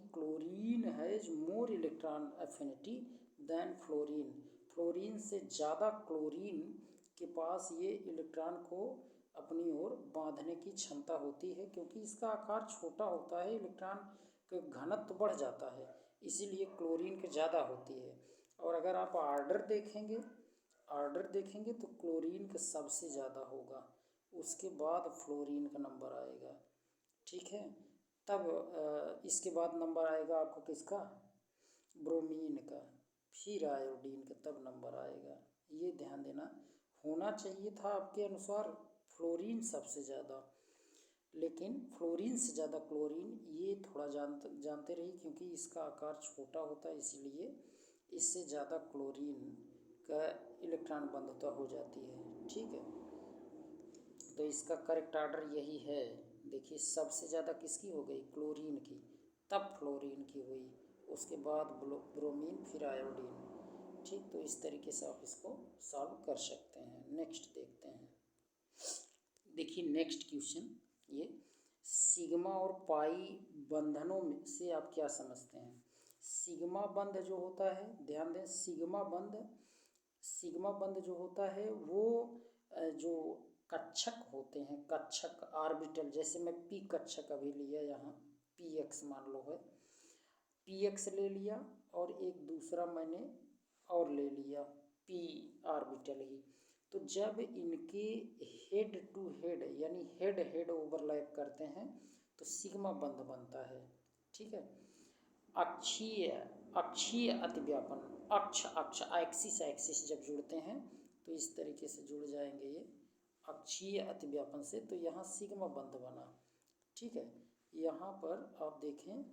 chlorine has more electron affinity than fluorine, fluorine से ज़्यादा क्लोरीन के पास ये इलेक्ट्रॉन को अपनी ओर बांधने की क्षमता होती है, क्योंकि इसका आकार छोटा होता है, इलेक्ट्रॉन का घनत्व बढ़ जाता है, इसीलिए क्लोरीन के ज़्यादा होती है। और अगर आप ऑर्डर देखेंगे तो क्लोरीन का सबसे ज़्यादा होगा, उसके बाद फ्लोरीन का नंबर आएगा। ठीक है, तब इसके बाद नंबर आएगा आपको किसका, ब्रोमीन का, फिर आयोडीन का, तब नंबर आएगा। ये ध्यान देना, होना चाहिए था आपके अनुसार फ्लोरीन सबसे ज़्यादा, लेकिन फ्लोरीन से ज़्यादा क्लोरीन, ये थोड़ा जानते रहिए, क्योंकि इसका आकार छोटा होता है, इसीलिए इससे ज़्यादा क्लोरीन का इलेक्ट्रॉन बंधुता हो जाती है। ठीक है, तो इसका करेक्ट ऑर्डर यही है। देखिए, सबसे ज़्यादा किसकी हो गई, क्लोरीन की, तब फ्लोरीन की हुई, उसके बाद ब्रोमीन, फिर आयोडीन। ठीक, तो इस तरीके से आप इसको सॉल्व कर सकते हैं। नेक्स्ट देखते हैं, देखिए नेक्स्ट क्वेश्चन, ये सिग्मा और पाई बंधनों में से आप क्या समझते हैं। सिग्मा बंध जो होता है, ध्यान दें, सिग्मा बंध जो होता है वो जो कक्षक होते हैं, कक्षक ऑर्बिटल, जैसे मैं पी कक्षक अभी लिया, यहाँ पी एक्स मान लो है, पी एक्स ले लिया, और एक दूसरा मैंने और ले लिया पी ऑर्बिटल ही, तो जब इनके हेड टू हेड यानी हेड हेड ओवरलैप करते हैं तो सिग्मा बंध बनता है। ठीक है, अक्षीय अतिव्यापन, अक्ष एक्सिस जब जुड़ते हैं तो इस तरीके से जुड़ जाएंगे ये अक्षीय अतिव्यापन से, तो यहाँ सिग्मा बंध बना। ठीक है, यहाँ पर आप देखें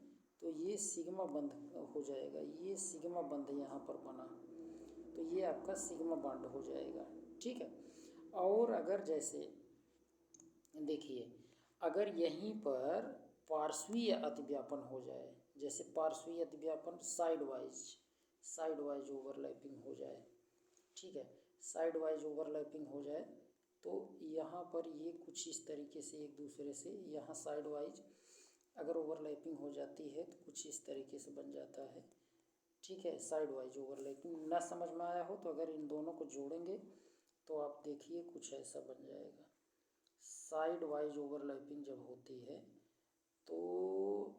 तो ये सिग्मा बंध हो जाएगा, ये सिग्मा बंध यहाँ पर बना, तो ये आपका सिग्मा बॉन्ड हो जाएगा। ठीक है, और अगर जैसे देखिए, अगर यहीं पर पार्श्वीय अतिव्यापन हो जाए, जैसे पार्श्वीय अतिव्यापन साइड वाइज ओवरलैपिंग हो जाए, ठीक है, साइड वाइज ओवरलैपिंग हो जाए, तो यहाँ पर ये कुछ इस तरीके से एक दूसरे से, यहाँ साइड वाइज अगर ओवरलैपिंग हो जाती है तो कुछ इस तरीके से बन जाता है। ठीक है, साइड वाइज ओवरलैपिंग ना समझ में आया हो तो अगर इन दोनों को जोड़ेंगे तो आप देखिए कुछ ऐसा बन जाएगा। साइड वाइज ओवरलैपिंग जब होती है तो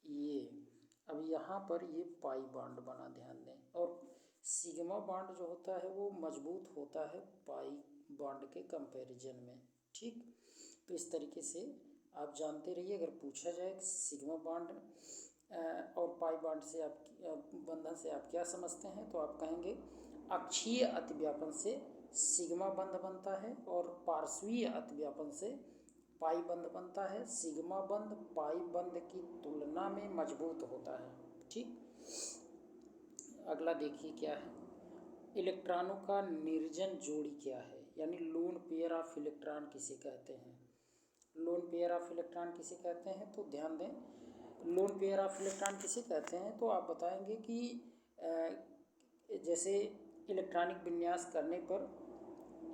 ये, अब यहाँ पर ये पाई बॉन्ड बना, ध्यान दें, और सिग्मा बॉन्ड जो होता है वो मजबूत होता है पाई बॉन्ड के कंपैरिजन में। ठीक, तो इस तरीके से आप जानते रहिए, अगर पूछा जाए कि सिग्मा बॉन्ड और पाई बॉन्ड से आप बंधन से आप क्या समझते हैं, तो आप कहेंगे अक्षीय अतिव्यापन से सिग्मा बंध बनता है और पार्श्वीय अतिव्यापन से पाई बंध बनता है। सिग्मा बंध पाई बंध की तुलना में मजबूत होता है। ठीक, अगला देखिए क्या है, इलेक्ट्रॉनों का निर्जन जोड़ी क्या है, यानी लोन पेयर ऑफ इलेक्ट्रॉन किसे कहते हैं। लोन पेयर ऑफ इलेक्ट्रॉन किसे कहते हैं, तो ध्यान दें, लोन पेयर ऑफ इलेक्ट्रॉन किसे कहते हैं, तो आप बताएंगे कि जैसे इलेक्ट्रॉनिक विन्यास करने पर,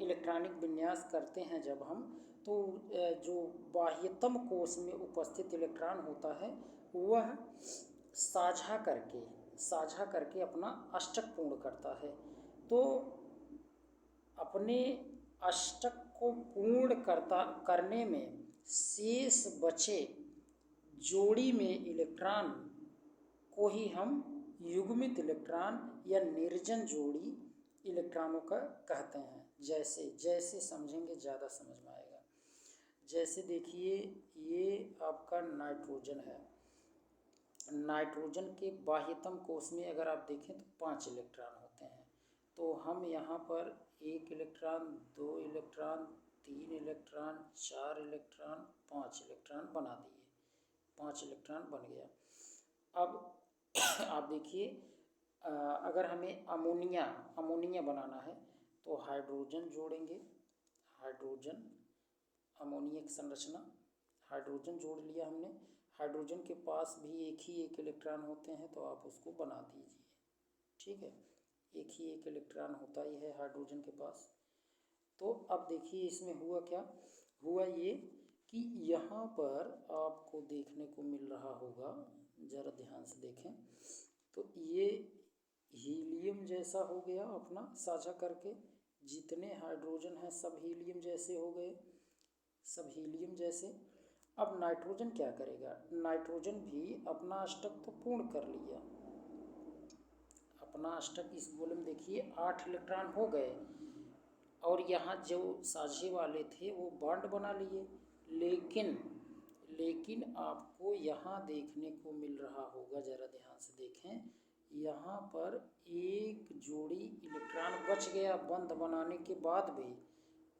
इलेक्ट्रॉनिक विन्यास करते हैं जब हम, तो जो बाह्यतम कोश में उपस्थित इलेक्ट्रॉन होता है वह साझा करके अपना अष्टक पूर्ण करता है। तो अपने अष्टक को पूर्ण करने में शेष बचे जोड़ी में इलेक्ट्रॉन को ही हम युग्मित इलेक्ट्रॉन या निर्जन जोड़ी इलेक्ट्रॉनों का कहते हैं। जैसे समझेंगे ज़्यादा समझ में आएगा। जैसे देखिए, ये आपका नाइट्रोजन है। नाइट्रोजन के बाह्यतम कोश में अगर आप देखें तो 5 इलेक्ट्रॉन होते हैं। तो हम यहाँ पर 1 electron, 2 electron, 3 electron, 4 electron, 5 electron बना दिए। 5 इलेक्ट्रॉन बन गया। अब आप देखिए, अगर हमें अमोनिया बनाना है तो हाइड्रोजन जोड़ेंगे, हाइड्रोजन, अमोनिया की संरचना, हाइड्रोजन जोड़ लिया हमने। हाइड्रोजन के पास भी एक इलेक्ट्रॉन होते हैं, तो आप उसको बना दीजिए। ठीक है, एक इलेक्ट्रॉन होता ही है हाइड्रोजन के पास। तो अब देखिए इसमें हुआ क्या, हुआ ये कि यहाँ पर आपको देखने को मिल रहा होगा, ज़रा ध्यान से देखें, तो ये हीलियम जैसा हो गया अपना साझा करके। जितने हाइड्रोजन हैं सब हीलियम जैसे हो गए, सब हीलियम जैसे। अब नाइट्रोजन क्या करेगा, नाइट्रोजन भी अपना अष्टक तो पूर्ण कर लिया, अपना अष्टक इस गोले में देखिए 8 इलेक्ट्रॉन हो गए, और यहाँ जो साझे वाले थे वो बॉन्ड बना लिए। लेकिन आपको यहाँ देखने को मिल रहा होगा, ज़रा ध्यान से देखें, यहाँ पर एक जोड़ी इलेक्ट्रॉन बच गया बंध बनाने के बाद भी।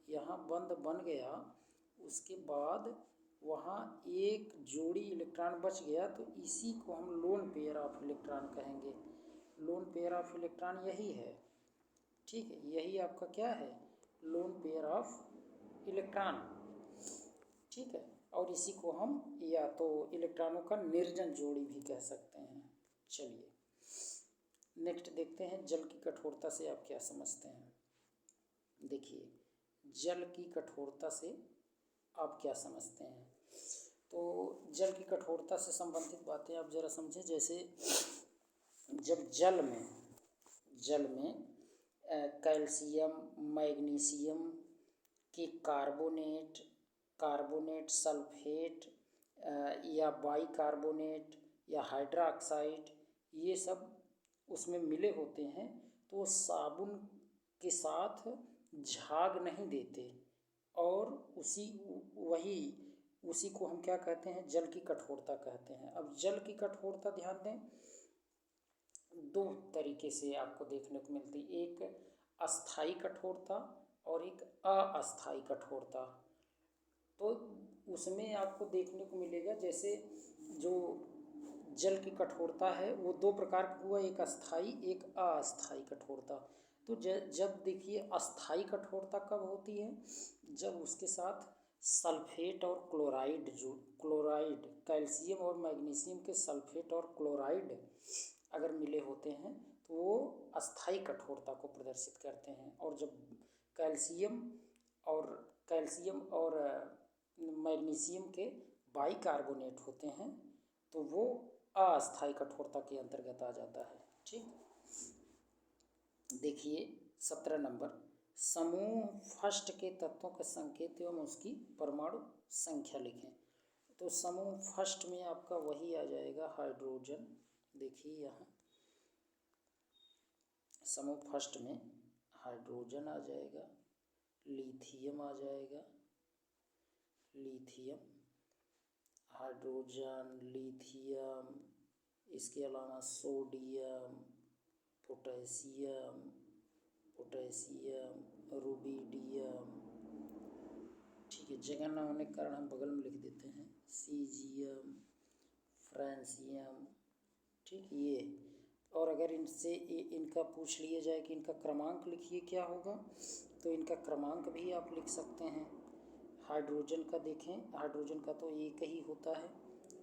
यहाँ बंध बन गया, उसके बाद वहाँ एक जोड़ी इलेक्ट्रॉन बच गया, तो इसी को हम लोन पेयर ऑफ इलेक्ट्रॉन कहेंगे। लोन पेयर ऑफ इलेक्ट्रॉन यही है। ठीक है, यही आपका क्या है, लोन पेयर ऑफ इलेक्ट्रॉन। ठीक है, और इसी को हम या तो इलेक्ट्रॉनों का निर्जन जोड़ी भी कह सकते हैं। चलिए नेक्स्ट देखते हैं, जल की कठोरता से आप क्या समझते हैं। देखिए, जल की कठोरता से आप क्या समझते हैं, तो जल की कठोरता से संबंधित बातें आप ज़रा समझें। जैसे जब जल में कैल्शियम, मैग्नीशियम के कार्बोनेट, सल्फेट या बाइकार्बोनेट या हाइड्रोक्साइड, ये सब उसमें मिले होते हैं, तो साबुन के साथ झाग नहीं देते, और उसी को हम क्या कहते हैं, जल की कठोरता कहते हैं। अब जल की कठोरता ध्यान दें, 2 तरीके से आपको देखने को मिलती, एक अस्थाई कठोरता और एक अस्थाई कठोरता। तो उसमें आपको देखने को मिलेगा, जैसे जो जल की कठोरता है वो 2 प्रकार का हुआ, एक अस्थाई एक अस्थाई कठोरता। तो जब देखिए अस्थाई कठोरता कब होती है, जब उसके साथ सल्फेट और क्लोराइड, कैल्शियम और मैग्नीशियम के सल्फेट और क्लोराइड अगर मिले होते हैं तो वो अस्थाई कठोरता को प्रदर्शित करते हैं। और जब कैल्शियम और मैग्नीशियम के बाइकार्बोनेट होते हैं तो वो अस्थाई कठोरता के अंतर्गत आ जाता है। ठीक, देखिए 17 नंबर, समूह फर्स्ट के तत्वों के संकेत एवं उसकी परमाणु संख्या लिखें। तो समूह फर्स्ट में आपका वही आ जाएगा, हाइड्रोजन। देखिए यहाँ समूह फर्स्ट में हाइड्रोजन आ जाएगा, लिथियम आ जाएगा, लिथियम, हाइड्रोजन, लिथियम, इसके अलावा सोडियम, पोटेशियम, रुबिडियम। ठीक है, जगह ना होने के कारण हम बगल में लिख देते हैं सीजियम, फ्रांसियम, ठीक ये। और अगर इनसे इनका पूछ लिया जाए कि इनका क्रमांक लिखिए क्या होगा, तो इनका क्रमांक भी आप लिख सकते हैं। हाइड्रोजन का देखें, हाइड्रोजन का तो एक ही होता है,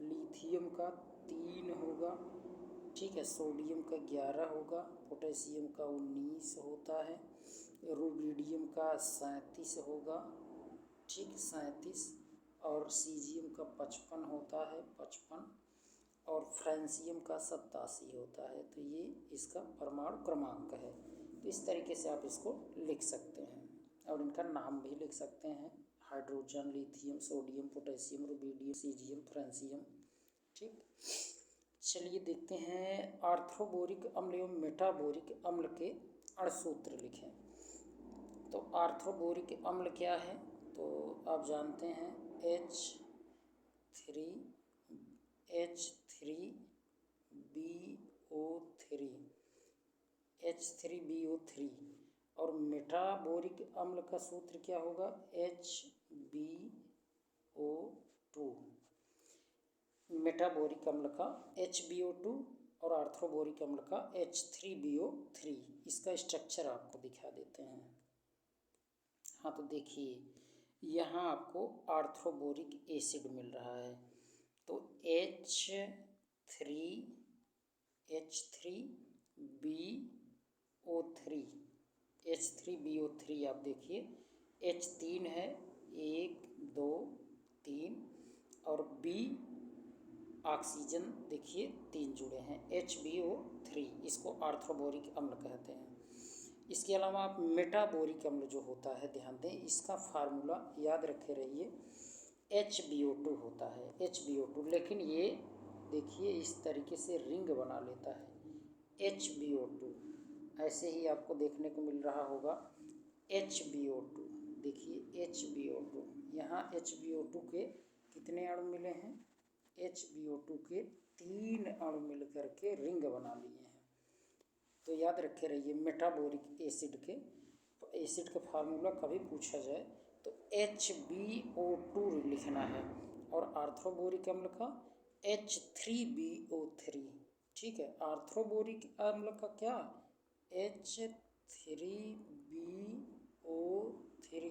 लिथियम का 3 होगा, ठीक है, सोडियम का 11 होगा, पोटेशियम का 19 होता है, रुबिडियम का 37 होगा, ठीक 37, और सीजियम का 55 होता है, 55, और फ्रांसियम का 87 होता है। तो ये इसका परमाणु क्रमांक है। तो इस तरीके से आप इसको लिख सकते हैं और इनका नाम भी लिख सकते हैं, hydrogen, lithium, sodium, potassium, rubidium, caesium, francium, ठीक। चलिए देखते हैं आर्थ्रोबोरिक अम्ल एवं मेटाबोरिक अम्ल के अणसूत्र लिखें। तो आर्थ्रोबोरिक अम्ल क्या है, तो आप जानते हैं H3BO3, H3BO3। और मेटाबोरिक अम्ल का सूत्र क्या होगा, HbO2। मेटाबोरिक अम्ल का HbO2 और आर्थ्रोबोरिक अम्ल का H3BO3। इसका स्ट्रक्चर आपको दिखा देते हैं। हाँ तो देखिए यहाँ आपको आर्थ्रोबोरिक एसिड मिल रहा है, तो H3BO3 आप देखिए H 3 है, 1 2 3, और B ऑक्सीजन देखिए 3 जुड़े हैं, HbO3, इसको आर्थ्रोबोरिक अम्ल कहते हैं। इसके अलावा आप मेटाबोरिक अम्ल जो होता है, ध्यान दें इसका फार्मूला याद रखे रहिए, HbO2 होता है, HbO2, लेकिन ये देखिए इस तरीके से रिंग बना लेता है, HbO2 ऐसे ही आपको देखने को मिल रहा होगा HbO2, देखिए HbO2, यहाँ HbO2 के कितने अणु मिले हैं, HbO2 के 3 अणु मिल करके रिंग बना लिए हैं। तो याद रखे रहिए मेटाबोरिक एसिड का फार्मूला कभी पूछा जाए तो HbO2 लिखना है, और आर्थ्रोबोरिक अम्ल का H3BO3, ठीक है। आर्थ्रोबोरिक अम्ल का क्या, H3BO3,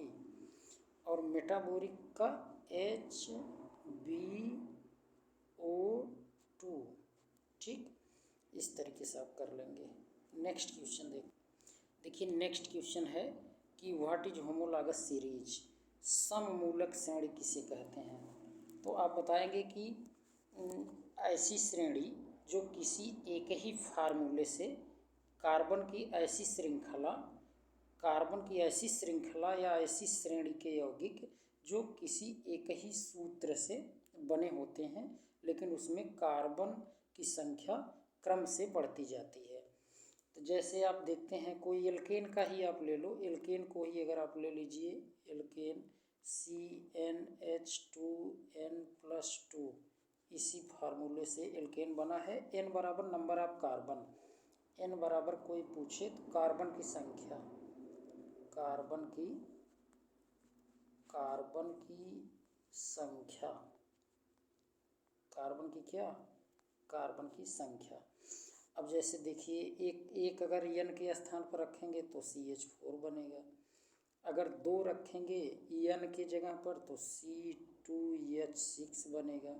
और मेटाबोरिक का HbO2, ठीक। इस तरीके से आप कर लेंगे। नेक्स्ट क्वेश्चन देखिए नेक्स्ट क्वेश्चन है कि व्हाट इज होमोलॉगस सीरीज, सममूलक श्रेणी किसे कहते हैं। तो आप बताएंगे कि ऐसी श्रेणी जो किसी एक ही फार्मूले से कार्बन की ऐसी श्रृंखला या ऐसी श्रेणी के यौगिक जो किसी एक ही सूत्र से बने होते हैं, लेकिन उसमें कार्बन की संख्या क्रम से बढ़ती जाती है। तो जैसे आप देखते हैं कोई एल्केन का ही आप ले लो, एल्केन को ही अगर आप ले लीजिए, एल्केन CnH2n+2, इसी फार्मूले से एल्केन बना है। n बराबर नंबर ऑफ कार्बन, n बराबर कोई पूछे तो कार्बन की संख्या, कार्बन की संख्या। अब जैसे देखिए एक अगर n के स्थान पर रखेंगे तो CH4 बनेगा, अगर 2 रखेंगे n के जगह पर तो C2H6 बनेगा,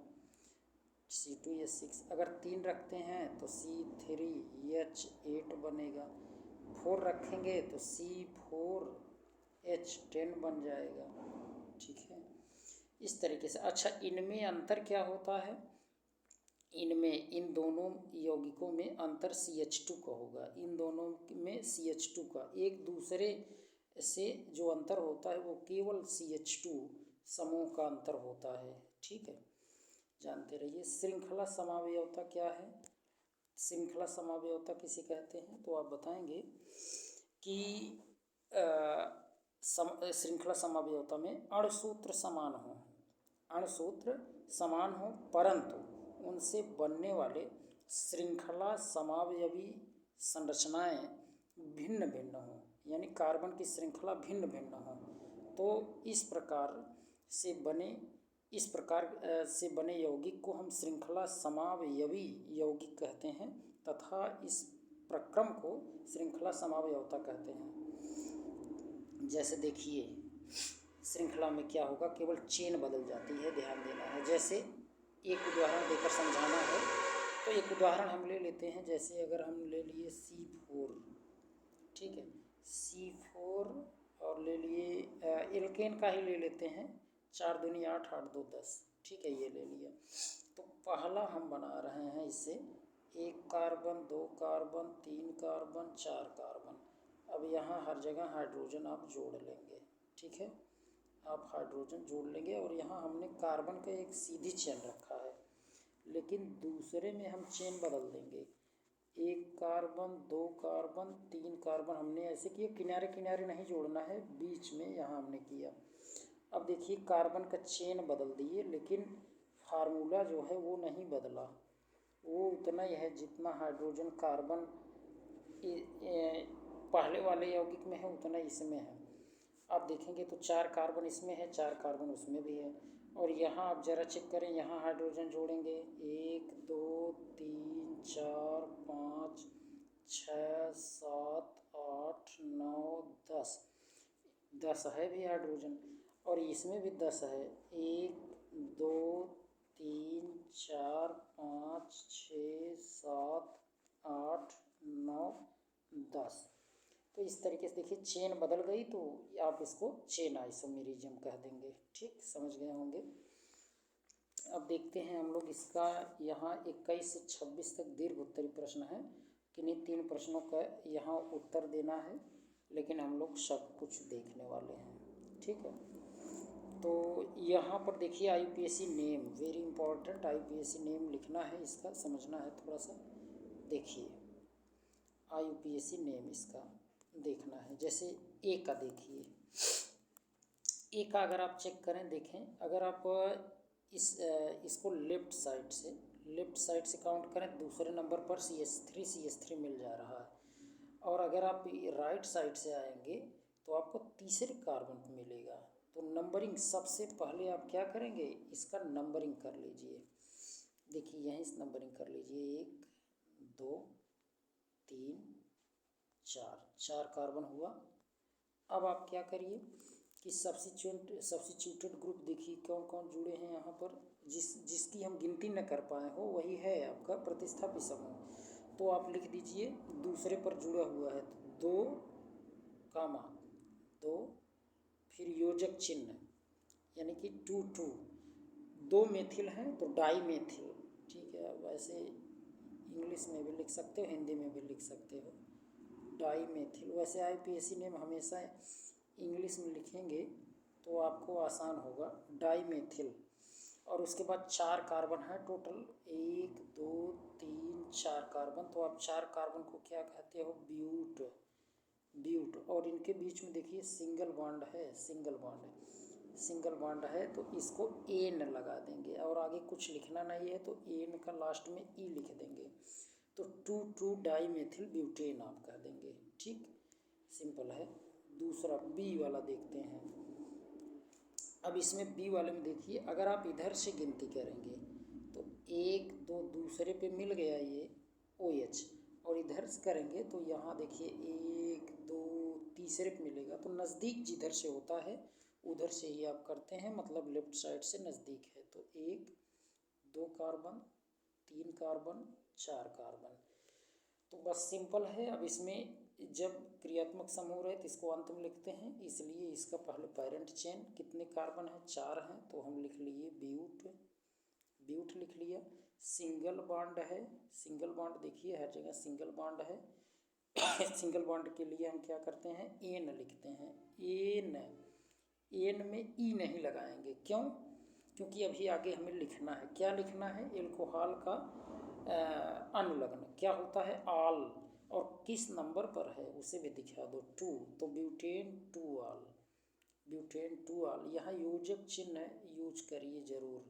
C2H6। अगर 3 रखते हैं तो C3H8 बनेगा, 4 रखेंगे तो C4H10 बन जाएगा, ठीक है। इस तरीके से। अच्छा इनमें अंतर क्या होता है, इन दोनों यौगिकों में अंतर CH2 का होगा, इन दोनों में CH2 का एक दूसरे से जो अंतर होता है वो केवल CH2 समूह का अंतर होता है, ठीक है, जानते रहिए। श्रृंखला समावयवता क्या है, श्रृंखला समावयवता किसे कहते हैं, तो आप बताएंगे कि श्रृंखला समावयवता में अणुसूत्र समान हो परंतु उनसे बनने वाले श्रृंखला समावयवी संरचनाएं भिन्न भिन्न हों, यानी कार्बन की श्रृंखला भिन्न भिन्न हों। तो इस प्रकार से बने इस प्रकार से बने यौगिक को हम श्रृंखला समावयवी यौगिक कहते हैं तथा इस प्रक्रम को श्रृंखला समावयवता कहते हैं। जैसे देखिए श्रृंखला में क्या होगा, केवल चेन बदल जाती है, ध्यान देना है। जैसे एक उदाहरण देकर समझाना है, तो एक उदाहरण हम ले लेते हैं। जैसे अगर हम ले लिए C4, ठीक है, C4 और ले लिए एल्केन का ही ले लेते हैं, 4 दूनी 8, 8 2 10, ठीक है, ये ले लिया। तो पहला हम बना रहे हैं इससे 1 कार्बन 2 कार्बन 3 कार्बन 4 कार्बन। अब यहाँ हर जगह हाइड्रोजन आप जोड़ लेंगे, ठीक है, आप हाइड्रोजन जोड़ लेंगे। और यहाँ हमने कार्बन का एक सीधी चेन रखा है, लेकिन दूसरे में हम चेन बदल देंगे। 1 कार्बन 2 कार्बन 3 कार्बन हमने ऐसे किया, किनारे किनारे नहीं जोड़ना है, बीच में यहाँ हमने किया। अब देखिए कार्बन का चेन बदल दिए, लेकिन फार्मूला जो है वो नहीं बदला, वो उतना ही है जितना हाइड्रोजन कार्बन पहले वाले यौगिक में है उतना इसमें है। आप देखेंगे तो 4 कार्बन इसमें है, 4 कार्बन उसमें भी है। और यहाँ आप ज़रा चेक करें, यहाँ हाइड्रोजन जोड़ेंगे 1 2 3 4 5 6 7 8 9 10, 10 है भी हाइड्रोजन। और इसमें भी 10 है, 1 2 3 4 5 6 7 8 9 10। तो इस तरीके से देखिए चेन बदल गई, तो आप इसको चेन आइसोमेरिज्म कह देंगे। ठीक, समझ गए होंगे। अब देखते हैं हम लोग इसका, यहाँ 21 से 26 तक दीर्घ उत्तरी प्रश्न है। किन्हीं 3 प्रश्नों का यहाँ उत्तर देना है, लेकिन हम लोग सब कुछ देखने वाले हैं, ठीक है। तो यहाँ पर देखिए IUPAC name, very important, IUPAC name लिखना है, इसका समझना है थोड़ा सा। देखिए IUPAC नेम इसका देखना है। जैसे ए का देखिए, ए का अगर आप चेक करें, देखें, अगर आप इसको लेफ़्ट साइड से काउंट करें, दूसरे नंबर पर CH3 मिल जा रहा है। और अगर आप राइट साइड से आएंगे तो आपको तीसरे कार्बन पर मिलेगा। तो नंबरिंग सबसे पहले आप क्या करेंगे, इसका नंबरिंग कर लीजिए। देखिए यहीं से नंबरिंग कर लीजिए, 1 2 3 4 कार्बन हुआ। अब आप क्या करिए कि सब्स्टिट्यूटेड ग्रुप देखिए कौन कौन जुड़े हैं यहाँ पर, जिसकी हम गिनती न कर पाए हो वही है आपका प्रतिस्थापी समूह। तो आप लिख दीजिए दूसरे पर जुड़ा हुआ है, तो 2 फिर योजक चिन्ह, यानी कि 2 2, 2 मेथिल हैं तो डाई मेथिल, ठीक है। वैसे इंग्लिश में भी लिख सकते हो, हिंदी में भी लिख सकते हो, डाई मेथिल। वैसे IUPAC नेम हमेशा इंग्लिश में लिखेंगे तो आपको आसान होगा, डाई मेथिल। और उसके बाद 4 कार्बन है टोटल, 1 2 3 4 कार्बन। तो आप 4 कार्बन को क्या कहते हो, ब्यूट। और इनके बीच में देखिए सिंगल बॉन्ड है, तो इसको एन लगा देंगे। और आगे कुछ लिखना नहीं है, तो एन का लास्ट में ई लिख देंगे, तो 2 डाई मेथिल ब्यूटेन आप कह देंगे। ठीक, सिंपल है। दूसरा बी वाला देखते हैं। अब इसमें बी वाले में देखिए, अगर आप इधर से गिनती करेंगे तो 1 2 दूसरे पे मिल गया ये OH, और इधर से करेंगे तो यहाँ देखिए 1 2 तीसरे पे मिलेगा। तो नज़दीक जिधर से होता है उधर से ही आप करते हैं, मतलब लेफ़्ट साइड से नज़दीक है। तो 1 2 कार्बन 3 कार्बन 4 कार्बन, तो बस सिंपल है। अब इसमें जब क्रियात्मक समूह रहे तो इसको अंत में लिखते हैं, इसलिए इसका पहले पेरेंट चेन कितने कार्बन है, 4 हैं, तो हम लिख लिए ब्यूट लिख लिया। सिंगल बॉन्ड है, सिंगल बॉन्ड देखिए हर जगह सिंगल बॉन्ड है। सिंगल बॉन्ड के लिए हम क्या करते हैं, एन लिखते हैं। एन में ई नहीं लगाएंगे, क्यों, क्योंकि अभी आगे हमें लिखना है, क्या लिखना है, एल्कोहल का अनुलग्न क्या होता है, आल, और किस नंबर पर है उसे भी दिखा दो, 2। तो ब्यूटेन 2 आल। यहाँ योजक चिन्ह यूज करिए ज़रूर,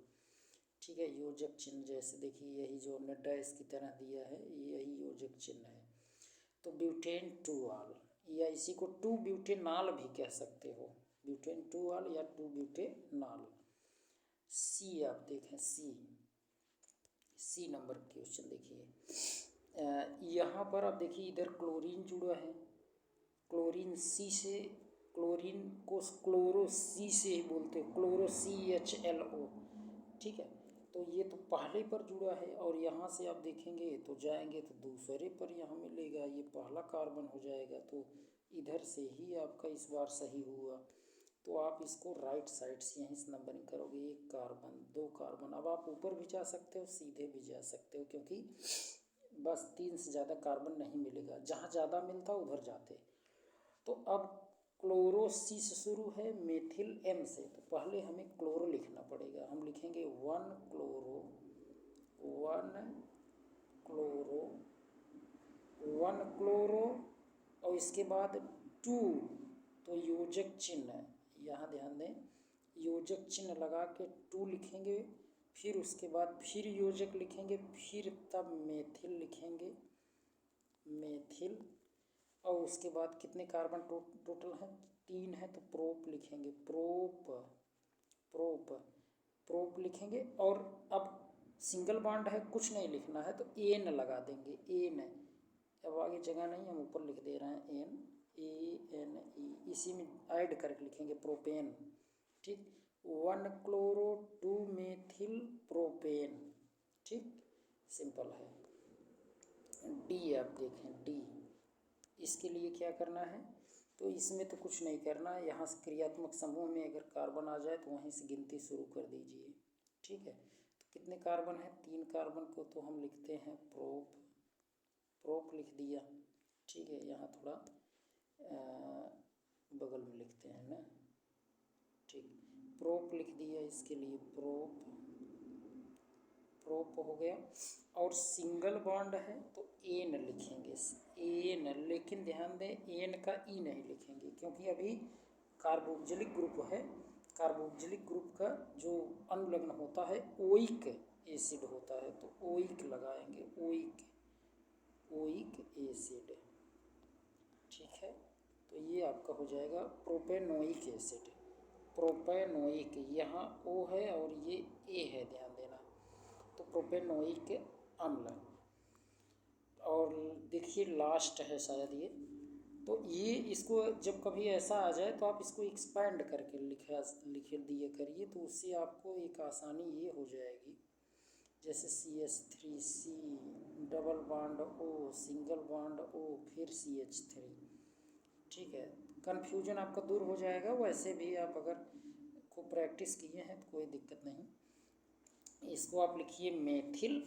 ठीक है। योजक चिन्ह जैसे देखिए यही जो हमने डैश की तरह दिया है, यही योजक चिन्ह है। तो ब्यूटेन 2 आल, या इसी को 2 ब्यूटेनॉल भी कह सकते हो, ब्यूटेन 2 या 2-ब्यूटेनॉल। सी आप देखें, सी नंबर क्वेश्चन देखिए, यहाँ पर आप देखिए इधर क्लोरीन जुड़ा है, क्लोरीन सी से, क्लोरीन को क्लोरो सी से ही बोलते हैं, क्लोरो CHLO, ठीक है। तो ये तो पहले पर जुड़ा है और यहाँ से आप देखेंगे तो जाएंगे तो दूसरे पर यहाँ मिलेगा, ये पहला कार्बन हो जाएगा, तो इधर से ही आपका इस बार सही हुआ। तो आप इसको राइट साइड से यहीं से नंबरिंग करोगे, 1 कार्बन 2 कार्बन। अब आप ऊपर भी जा सकते हो, सीधे भी जा सकते हो, क्योंकि बस 3 से ज़्यादा कार्बन नहीं मिलेगा, जहाँ ज़्यादा मिलता उधर जाते। तो अब क्लोरो सी से शुरू है, मेथिल M से, तो पहले हमें क्लोरो लिखना पड़ेगा। हम लिखेंगे 1 क्लोरो 1 क्लोरो और इसके बाद 2, तो योजक चिन्ह यहाँ ध्यान दें, योजक चिन्ह लगा के 2 लिखेंगे, फिर उसके बाद फिर योजक लिखेंगे, फिर तब मेथिल लिखेंगे, मेथिल, और उसके बाद कितने कार्बन टोटल हैं, 3 है, तो प्रोप लिखेंगे, प्रोप लिखेंगे। और अब सिंगल बॉन्ड है, कुछ नहीं लिखना है, तो एन लगा देंगे, एन। अब आगे जगह नहीं, हम ऊपर लिख दे रहे हैं एन, ANE, इसी में ऐड करके लिखेंगे प्रोपेन, ठीक। 1 क्लोरो 2 मेथिल प्रोपेन, ठीक, सिंपल है। डी आप देखें, डी, इसके लिए क्या करना है, तो इसमें तो कुछ नहीं करना है, यहाँ से क्रियात्मक समूह में अगर कार्बन आ जाए तो वहीं से गिनती शुरू कर दीजिए, ठीक है। तो कितने कार्बन है, 3 कार्बन को तो हम लिखते हैं प्रोप लिख दिया, ठीक है। यहाँ थोड़ा बगल में लिखते हैं ना, ठीक, प्रोप लिख दिया, इसके लिए प्रोप हो गया। और सिंगल बॉन्ड है तो एन लिखेंगे, एन, लेकिन ध्यान दें एन का ई नहीं लिखेंगे, क्योंकि अभी कार्बोक्जिलिक ग्रुप है, कार्बोक्जिलिक ग्रुप का जो अनुलग्न होता है ओइक एसिड होता है, तो ओइक लगाएंगे, ओइक एसिड, ठीक है। तो ये आपका हो जाएगा प्रोपेनोइक एसिड, प्रोपेनोइक, यहाँ O है और ये A है, ध्यान देना, तो प्रोपेनोइक अम्ल। और देखिए लास्ट है शायद ये, तो ये इसको जब कभी ऐसा आ जाए तो आप इसको एक्सपैंड करके लिख दिए करिए, तो उससे आपको एक आसानी ये हो जाएगी, जैसे CH3C, double bond O, single bond O, फिर CH3, ठीक है। कन्फ्यूजन आपका दूर हो जाएगा, वैसे भी आप अगर खूब प्रैक्टिस किए हैं तो कोई दिक्कत नहीं। इसको आप लिखिए मेथिल,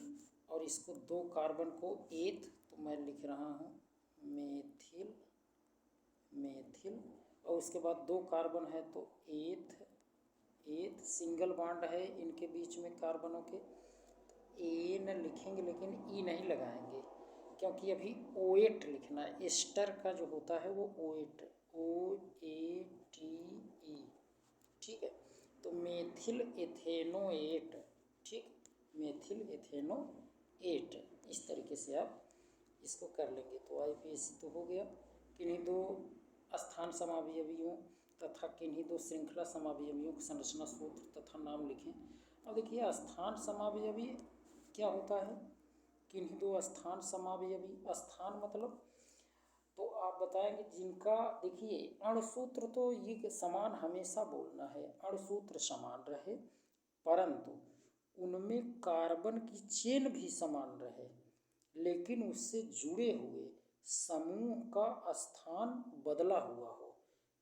और इसको 2 कार्बन को एथ, तो मैं लिख रहा हूँ मेथिल, और उसके बाद 2 कार्बन है तो एथ, सिंगल बॉन्ड है इनके बीच में कार्बनों के, एन लिखेंगे, लेकिन ई नहीं लगाएंगे, क्योंकि अभी OAT लिखना है, एस्टर का जो होता है वो OAT, OATE, ठीक है। तो मेथिल एथेनोएट, ठीक, मेथिल एथेनोएट, इस तरीके से आप इसको कर लेंगे। तो IPAC तो हो गया, किन्हीं 2 स्थान समावयवियों तथा किन्हीं 2 श्रृंखला समावयवियों की संरचना सूत्र तथा नाम लिखें। अब देखिए स्थान समावयवी क्या होता है, किन्हीं 2 स्थान समावयवी, स्थान मतलब तो आप बताएंगे जिनका, देखिए अणुसूत्र तो ये समान हमेशा बोलना है, अणुसूत्र समान रहे, परंतु उनमें कार्बन की चेन भी समान रहे, लेकिन उससे जुड़े हुए समूह का स्थान बदला हुआ हो,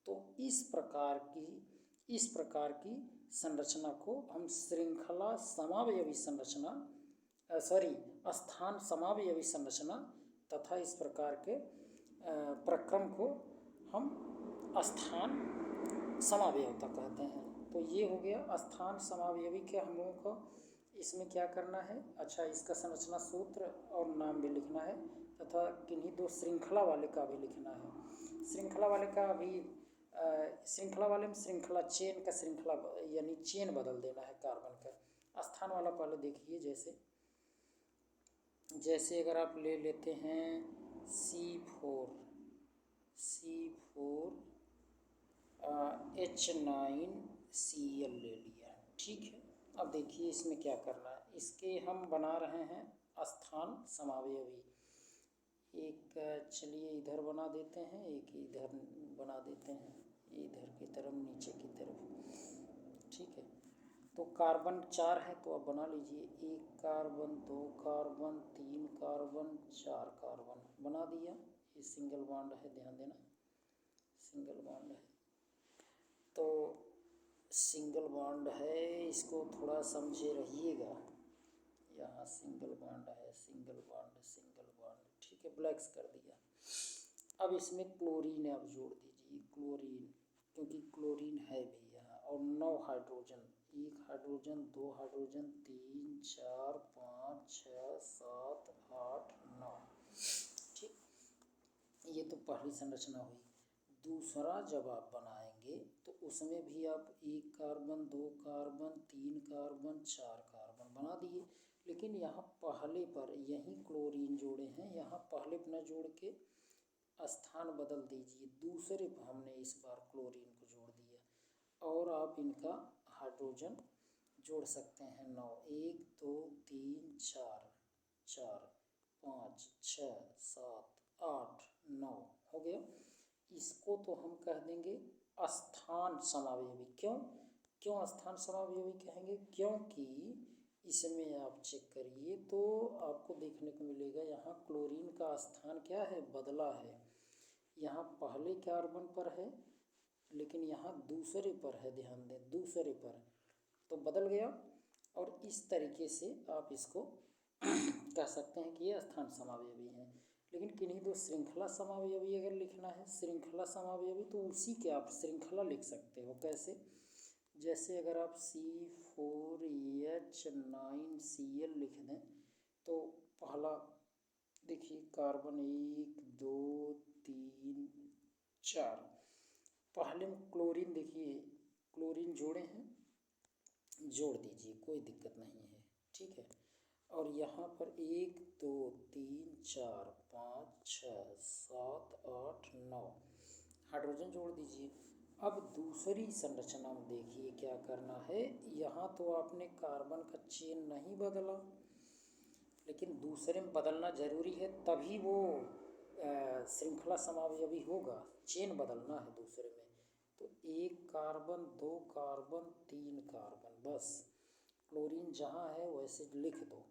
तो इस प्रकार की संरचना को हम श्रृंखला समावयवी संरचना, स्थान समावयवी संरचना तथा इस प्रकार के प्रक्रम को हम स्थान समावयवता कहते हैं। तो ये हो गया स्थान समावयवी के हम लोगों को, इसमें क्या करना है, अच्छा इसका संरचना सूत्र और नाम भी लिखना है, तथा किन्हीं 2 श्रृंखला वाले का भी लिखना है। श्रृंखला वाले का भी श्रृंखला वाले में श्रृंखला चेन का श्रृंखला यानी चेन बदल देना है कार्बन का। स्थान वाला पहले देखिए, जैसे अगर आप ले लेते हैं C4, H9Cl ले लिया, ठीक है। अब देखिए इसमें क्या करना है, इसके हम बना रहे हैं स्थान समावयवी। एक चलिए इधर बना देते हैं, एक इधर बना देते हैं, इधर की तरफ नीचे की तरफ, ठीक है। तो कार्बन 4 है तो अब बना लीजिए, 1 कार्बन 2 कार्बन 3 कार्बन 4 कार्बन बना दिया। ये सिंगल बॉन्ड है, ध्यान देना सिंगल बॉन्ड है। तो सिंगल बॉन्ड है, इसको थोड़ा समझे रहिएगा। यहाँ सिंगल बॉन्ड है, सिंगल बॉन्ड सिंगल बॉन्ड, ठीक है, ब्लैक्स कर दिया। अब इसमें क्लोरीन अब जोड़ दीजिए, क्लोरीन, क्योंकि क्लोरीन है भी यहाँ, और 9 हाइड्रोजन, 1 हाइड्रोजन 2 हाइड्रोजन 3 4 5 6 7 8 9, ठीक। ये तो पहली संरचना हुई। दूसरा जब आप बनाएंगे तो उसमें भी आप 1 कार्बन 2 कार्बन 3 कार्बन 4 कार्बन बना दिए, लेकिन यहाँ पहले पर यहीं क्लोरीन जोड़े हैं, यहाँ पहले पर न जोड़ के स्थान बदल दीजिए, दूसरे पर हमने इस बार क्लोरीन को जोड़ दिया। और आप इनका हाइड्रोजन जोड़ सकते हैं 9, 1 2 3 4 4 5 6 7 8 9 हो गया। इसको तो हम कह देंगे स्थान समावयवी। क्यों क्यों स्थान समावयवी कहेंगे? क्योंकि इसमें आप चेक करिए तो आपको देखने को मिलेगा यहाँ क्लोरीन का स्थान क्या है, बदला है। यहाँ पहले कार्बन पर है लेकिन यहाँ दूसरे पर है, ध्यान दें दूसरे पर, तो बदल गया। और इस तरीके से आप इसको कह सकते हैं कि ये स्थान समावयवी हैं। लेकिन किन्हीं दो श्रृंखला समावयवी अगर लिखना है, श्रृंखला समावयवी, तो उसी के आप श्रृंखला लिख सकते हो। कैसे? जैसे अगर आप C4H9Cl लिख दें तो पहला देखिए कार्बन 1 2 3 4, पहले में क्लोरीन, देखिए क्लोरीन जोड़े हैं, जोड़ दीजिए, कोई दिक्कत नहीं है, ठीक है। और यहाँ पर 1 2 3 4 5 6 7 8 9 हाइड्रोजन जोड़ दीजिए। अब दूसरी संरचना में देखिए क्या करना है, यहाँ तो आपने कार्बन का चेन नहीं बदला, लेकिन दूसरे में बदलना जरूरी है, तभी वो श्रृंखला समावयवी होगा। चेन बदलना है दूसरे में, तो 1 कार्बन 2 कार्बन 3 कार्बन, बस क्लोरीन जहाँ है वैसे लिख दो।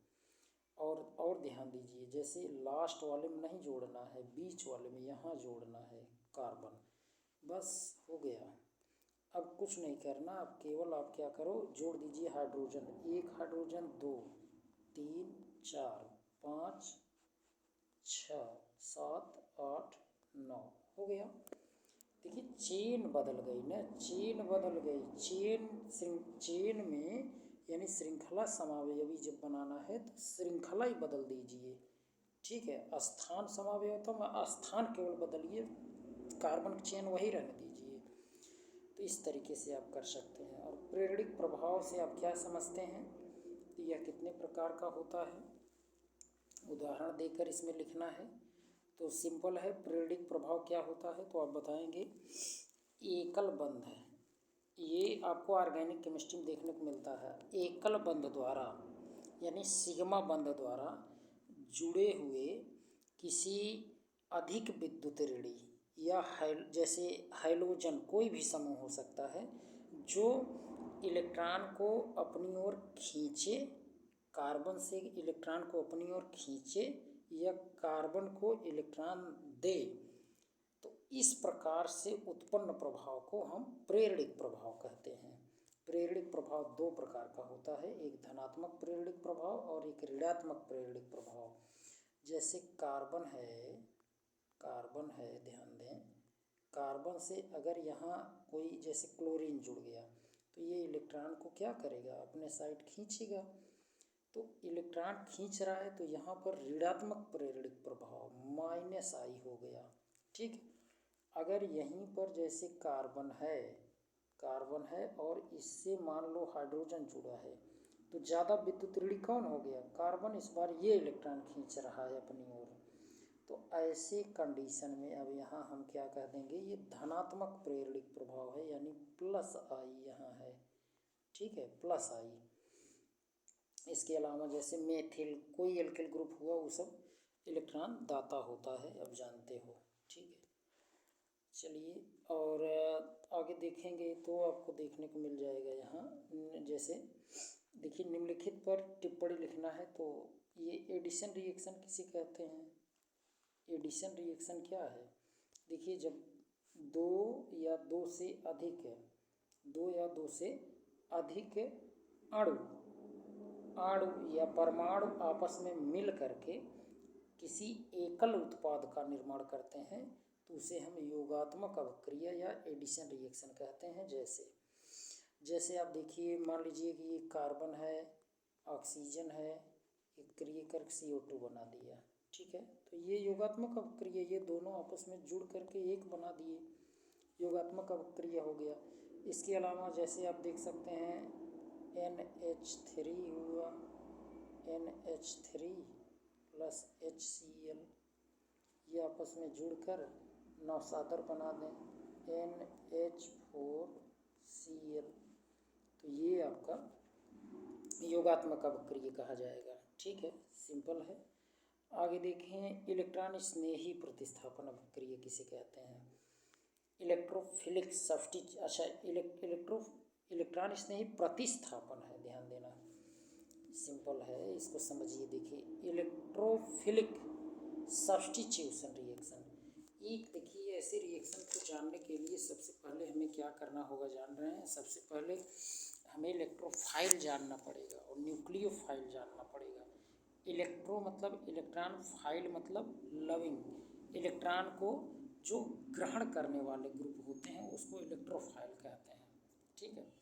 और ध्यान दीजिए, जैसे लास्ट वाले में नहीं जोड़ना है, बीच वाले में यहाँ जोड़ना है कार्बन, बस हो गया। अब कुछ नहीं करना, अब केवल आप क्या करो, जोड़ दीजिए हाइड्रोजन, 1 हाइड्रोजन 2 3 4 5 6 7 8 9 हो गया। देखिए चेन बदल गई ना, चेन बदल गई। चेन में यानी श्रृंखला समावयवी जब बनाना है तो श्रृंखला ही बदल दीजिए, ठीक है। स्थान समावयवी तो स्थान केवल बदलिए, कार्बन चेन वही रहने दीजिए। तो इस तरीके से आप कर सकते हैं। और प्रेरणिक प्रभाव से आप क्या समझते हैं, तो यह कितने प्रकार का होता है, उदाहरण देकर इसमें लिखना है। तो सिंपल है, प्रेरणिक प्रभाव क्या होता है तो आप बताएंगे। एकल बंध है, ये आपको ऑर्गेनिक केमिस्ट्री में देखने को मिलता है। एकल बंध द्वारा यानी सिग्मा बंध द्वारा जुड़े हुए किसी अधिक विद्युत ऋणी या जैसे हैलोजन, कोई भी समूह हो सकता है जो इलेक्ट्रॉन को अपनी ओर खींचे, कार्बन से इलेक्ट्रॉन को अपनी ओर खींचे या कार्बन को इलेक्ट्रॉन दे, तो इस प्रकार से उत्पन्न प्रभाव को हम प्रेरणिक प्रभाव कहते हैं। प्रेरणिक प्रभाव दो प्रकार का होता है, एक धनात्मक प्रेरणिक प्रभाव और एक ऋणात्मक प्रेरणिक प्रभाव। जैसे कार्बन है, ध्यान दें, कार्बन से अगर यहाँ कोई जैसे क्लोरीन जुड़ गया तो ये इलेक्ट्रॉन को क्या करेगा, अपने साइड खींचेगा। तो इलेक्ट्रॉन खींच रहा है तो यहाँ पर ऋणात्मक प्रेरणिक प्रभाव -I हो गया, ठीक। अगर यहीं पर जैसे कार्बन है और इससे मान लो हाइड्रोजन जुड़ा है, तो ज़्यादा विद्युत ऋणी कौन हो गया, कार्बन। इस बार ये इलेक्ट्रॉन खींच रहा है अपनी ओर, तो ऐसे कंडीशन में अब यहाँ हम क्या कह देंगे, ये धनात्मक प्रेरणिक प्रभाव है, यानी प्लस आई यहाँ है, ठीक है, प्लस आई। इसके अलावा जैसे मेथिल, कोई एल्किल ग्रुप हुआ, वो सब इलेक्ट्रॉन दाता होता है, अब जानते हो, ठीक है। चलिए, और आगे देखेंगे तो आपको देखने को मिल जाएगा यहाँ, जैसे देखिए निम्नलिखित पर टिप्पणी लिखना है। तो ये एडिशन रिएक्शन किसे कहते हैं? एडिशन रिएक्शन क्या है? देखिए, जब दो या दो से अधिक है, दो या दो से अधिक अणु या परमाणु आपस में मिल करके किसी एकल उत्पाद का निर्माण करते हैं, तो उसे हम योगात्मक अभिक्रिया या एडिशन रिएक्शन कहते हैं। जैसे आप देखिए, मान लीजिए कि ये कार्बन है, ऑक्सीजन है, एक क्रिया कर CO2 बना दिया, ठीक है, तो ये योगात्मक अभिक्रिया, ये दोनों आपस में जुड़ करके एक बना दिए, योगात्मक अभिक्रिया हो गया। इसके अलावा जैसे आप देख सकते हैं NH3 हुआ, NH3 प्लस HCl, ये आपस में जुड़कर नौसादर बना दें NH4Cl, तो ये आपका योगात्मक अभिक्रिया कहा जाएगा, ठीक है, सिंपल है। आगे देखें, इलेक्ट्रॉन स्नेही प्रतिस्थापन अभिक्रिया किसे कहते हैं? इलेक्ट्रोफिलिक सब्स्टिट्यूशन, अच्छा, इलेक्ट्रॉन स्नेही प्रतिस्थापन है, ध्यान देना, सिंपल है, इसको समझिए। देखिए, इलेक्ट्रोफिलिक सब्स्टिट्यूशन रिएक्शन, एक देखिए ऐसे रिएक्शन को जानने के लिए सबसे पहले हमें क्या करना होगा, जान रहे हैं? सबसे पहले हमें इलेक्ट्रोफाइल जानना पड़ेगा और न्यूक्लियोफाइल जानना पड़ेगा। इलेक्ट्रो मतलब इलेक्ट्रॉन, फाइल मतलब लविंग, इलेक्ट्रॉन को जो ग्रहण करने वाले ग्रुप होते हैं उसको इलेक्ट्रोफाइल कहते हैं, ठीक है।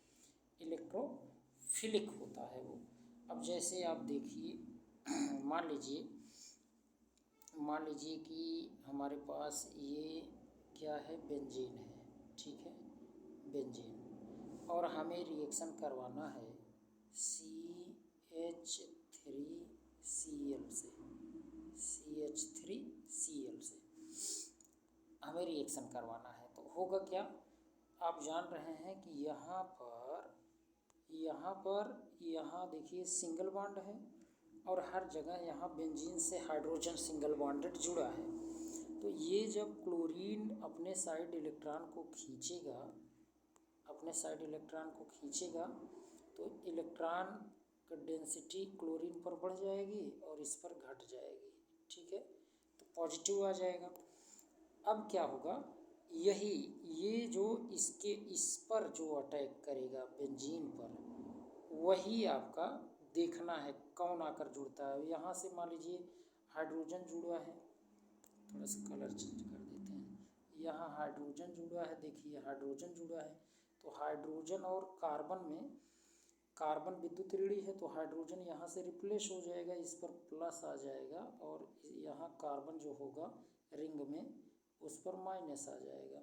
इलेक्ट्रोफिलिक होता है वो। अब जैसे आप देखिए, मान लीजिए कि हमारे पास ये क्या है, बेंजीन है, ठीक है, बेंजीन, और हमें रिएक्शन करवाना है CH3Cl से, CH3Cl से हमें रिएक्शन करवाना है। तो होगा क्या, आप जान रहे हैं कि यहाँ देखिए सिंगल बॉन्ड है, और हर जगह यहाँ बेंजीन से हाइड्रोजन सिंगल बॉन्डेड जुड़ा है। तो ये जब क्लोरीन अपने साइड इलेक्ट्रॉन को खींचेगा, तो इलेक्ट्रॉन का डेंसिटी क्लोरीन पर बढ़ जाएगी और इस पर घट जाएगी, ठीक है, तो पॉजिटिव आ जाएगा। अब क्या होगा, ये जो इस पर जो अटैक करेगा बेंजीन पर, वही आपका देखना है कौन आकर जुड़ता है। यहाँ से मान लीजिए हाइड्रोजन जुड़ा है, थोड़ा सा कलर चेंज कर देते हैं, यहाँ हाइड्रोजन जुड़ा है, देखिए हाइड्रोजन जुड़ा है, तो हाइड्रोजन और कार्बन में, कार्बन विद्युत ऋणी है, तो हाइड्रोजन यहाँ से रिप्लेस हो जाएगा, इस पर प्लस आ जाएगा, और यहाँ कार्बन जो होगा रिंग में उस पर माइनस आ जाएगा।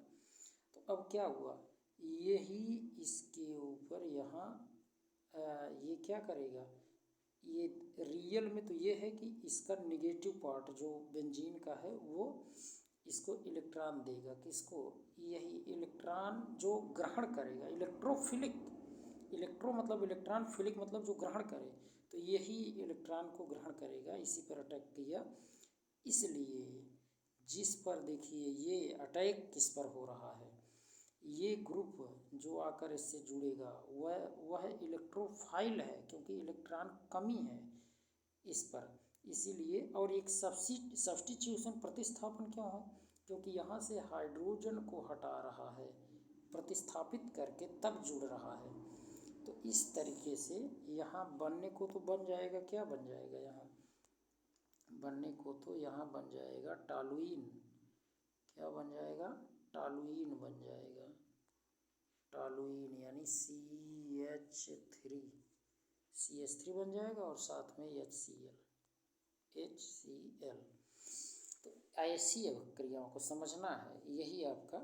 तो अब क्या हुआ, यही इसके ऊपर यहाँ ये क्या करेगा, ये रियल में तो ये है कि इसका निगेटिव पार्ट जो बेंजीन का है वो इसको इलेक्ट्रॉन देगा, किसको, यही इलेक्ट्रॉन जो ग्रहण करेगा, इलेक्ट्रोफिलिक, इलेक्ट्रो मतलब इलेक्ट्रॉन, फिलिक मतलब जो ग्रहण करे, तो यही इलेक्ट्रॉन को ग्रहण करेगा, इसी पर अटैक किया। इसलिए जिस पर देखिए ये अटैक किस पर हो रहा है, ये ग्रुप जो आकर इससे जुड़ेगा वह इलेक्ट्रोफाइल है, क्योंकि इलेक्ट्रॉन कमी है इस पर, इसीलिए। और एक सब्स्टिट्यूशन प्रतिस्थापन क्यों है, क्योंकि यहाँ से हाइड्रोजन को हटा रहा है, प्रतिस्थापित करके तब जुड़ रहा है। तो इस तरीके से यहाँ बनने को तो बन जाएगा, क्या बन जाएगा, यहाँ बनने को तो यहाँ बन जाएगा टॉलुइन, क्या बन जाएगा, टॉलुइन बन जाएगा, टॉलुइन यानी CH3 बन जाएगा, और साथ में HCl। तो ऐसी अभिक्रियाओं को समझना है, यही आपका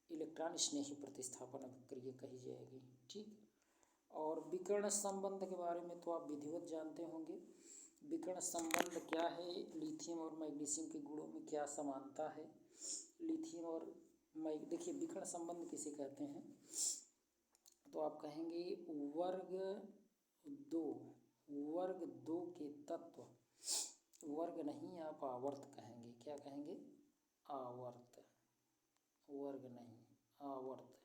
इलेक्ट्रॉन स्नेही प्रतिस्थापन अभिक्रिया कही जाएगी, ठीक। और विकर्ण संबंध के बारे में तो आप विधिवत जानते होंगे। विकर्ण संबंध क्या है, लिथियम और मैग्नीशियम के गुणों में क्या समानता है। लिथियम और देखिए विकर्ण संबंध किसे कहते हैं, तो आप कहेंगे वर्ग दो के तत्व, वर्ग नहीं आप आवर्त कहेंगे, क्या कहेंगे, आवर्त, वर्ग नहीं आवर्त।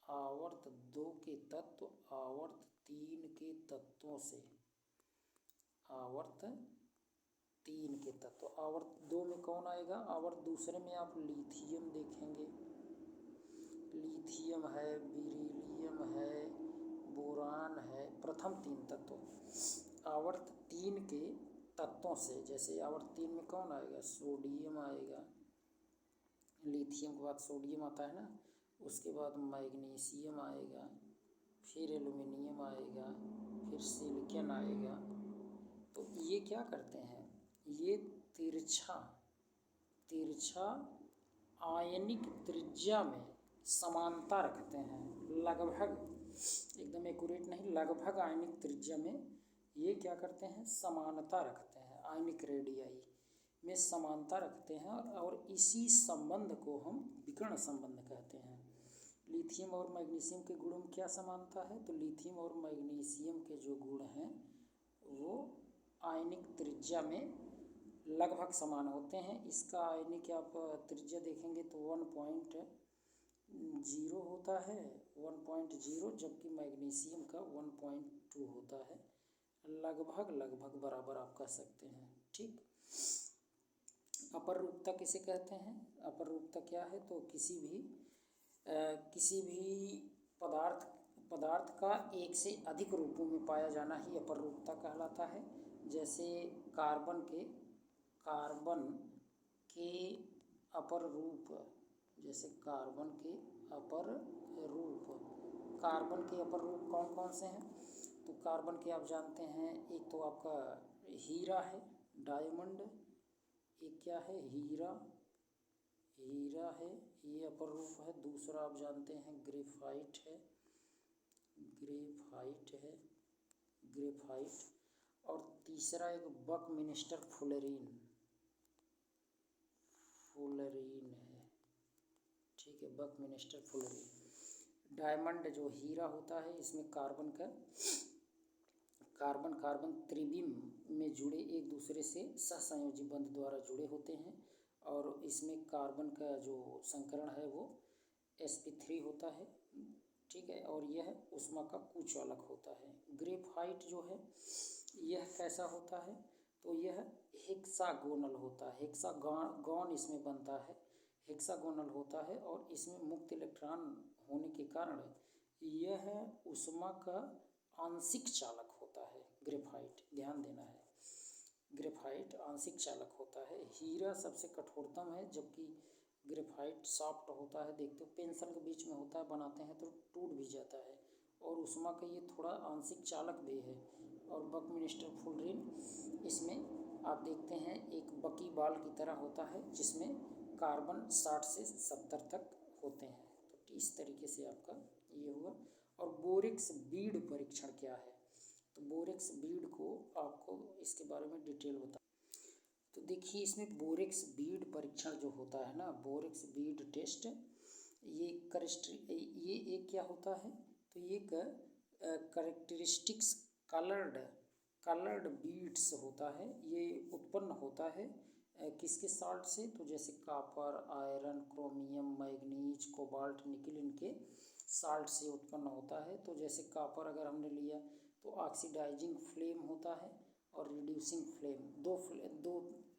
आवर्त दो के तत्व आवर्त तीन के तत्वों से, आवर्त तीन के तत्व, आवर्त दो में कौन आएगा, आवर्त दूसरे में आप लिथियम देखेंगे, लिथियम है, बेरिलियम है, बोरान है, प्रथम तीन तत्व। आवर्त तीन के तत्वों से, जैसे आवर्त तीन में कौन आएगा, सोडियम आएगा, लिथियम के बाद सोडियम आता है ना, उसके बाद मैग्नीशियम आएगा, फिर एल्युमिनियम आएगा, फिर सिलिकॉन आएगा। तो ये क्या करते हैं, ये तिरछा आयनिक त्रिज्या में समानता रखते हैं, लगभग, एकदम एक्यूरेट नहीं, लगभग आयनिक त्रिज्या में ये क्या करते हैं, समानता रखते हैं, आयनिक रेडियाई में समानता रखते हैं, और इसी संबंध को हम विकर्ण संबंध कहते हैं। लिथियम और मैग्नीशियम के गुणों में क्या समानता है, तो लिथियम और मैग्नीशियम के जो गुण हैं वो आयनिक त्रिज्या में लगभग समान होते हैं। इसका आयनिक आप त्रिज्या देखेंगे तो 1.0 होता है, 1.0, जबकि मैग्नीशियम का 1.2 होता है, लगभग बराबर आप कह सकते हैं। ठीक, अपररूपता किसे कहते हैं, अपररूपता क्या है, तो किसी भी पदार्थ का एक से अधिक रूपों में पाया जाना ही अपररूपता कहलाता है। जैसे कार्बन के अपर रूप, जैसे कार्बन के अपर रूप कौन कौन से हैं, तो कार्बन के आप जानते हैं, एक तो आपका हीरा है, डायमंड, एक क्या है, हीरा है, ये अपर रूप है। दूसरा आप जानते हैं ग्रेफाइट है, और तीसरा एक बकमिंस्टर फुलेरीन है, ठीक है, बकमिंस्टर फुलेरीन। डायमंड जो हीरा होता है, इसमें कार्बन त्रिविम में जुड़े एक दूसरे से सहसंयोजी बंध द्वारा जुड़े होते हैं, और इसमें कार्बन का जो संकरण है वो sp3 होता है, ठीक है, और यह ऊष्मा का कुचालक होता है। ग्रेफाइट जो है यह कैसा होता है, तो यह हेक्सागोनल होता है, हेक्सागोन इसमें बनता है, हेक्सागोनल होता है, और इसमें मुक्त इलेक्ट्रॉन होने के कारण यह ऊष्मा का आंशिक चालक होता है। ग्रेफाइट, ध्यान देना है, ग्रेफाइट आंशिक चालक होता है। हीरा सबसे कठोरतम है, जबकि ग्रेफाइट सॉफ्ट होता है, देखते हो पेंसिल के बीच में होता है, बनाते हैं तो टूट भी जाता है, और ऊष्मा का ये थोड़ा आंशिक चालक भी है। और बकमिंस्टर फुलेरीन, इसमें आप देखते हैं एक बकी बाल की तरह होता है, जिसमें कार्बन 60 से 70 तक होते हैं। तो इस तरीके से आपका ये हुआ। और बोरेक्स बीड परीक्षण क्या है, तो बोरेक्स बीड को आपको इसके बारे में डिटेल बता। तो देखिए इसमें बोरेक्स बीड परीक्षण जो होता है ना, बोरेक्स बीड टेस्ट, ये एक क्या होता है, तो ये करेक्टरिस्टिक्स कलर्ड बीड्स होता है। ये उत्पन्न होता है किसके साल्ट से, तो जैसे copper, iron, chromium, manganese, cobalt, निकल, इनके साल्ट से उत्पन्न होता है। तो जैसे कॉपर अगर हमने लिया तो ऑक्सीडाइजिंग फ्लेम होता है और रिड्यूसिंग फ्लेम, दो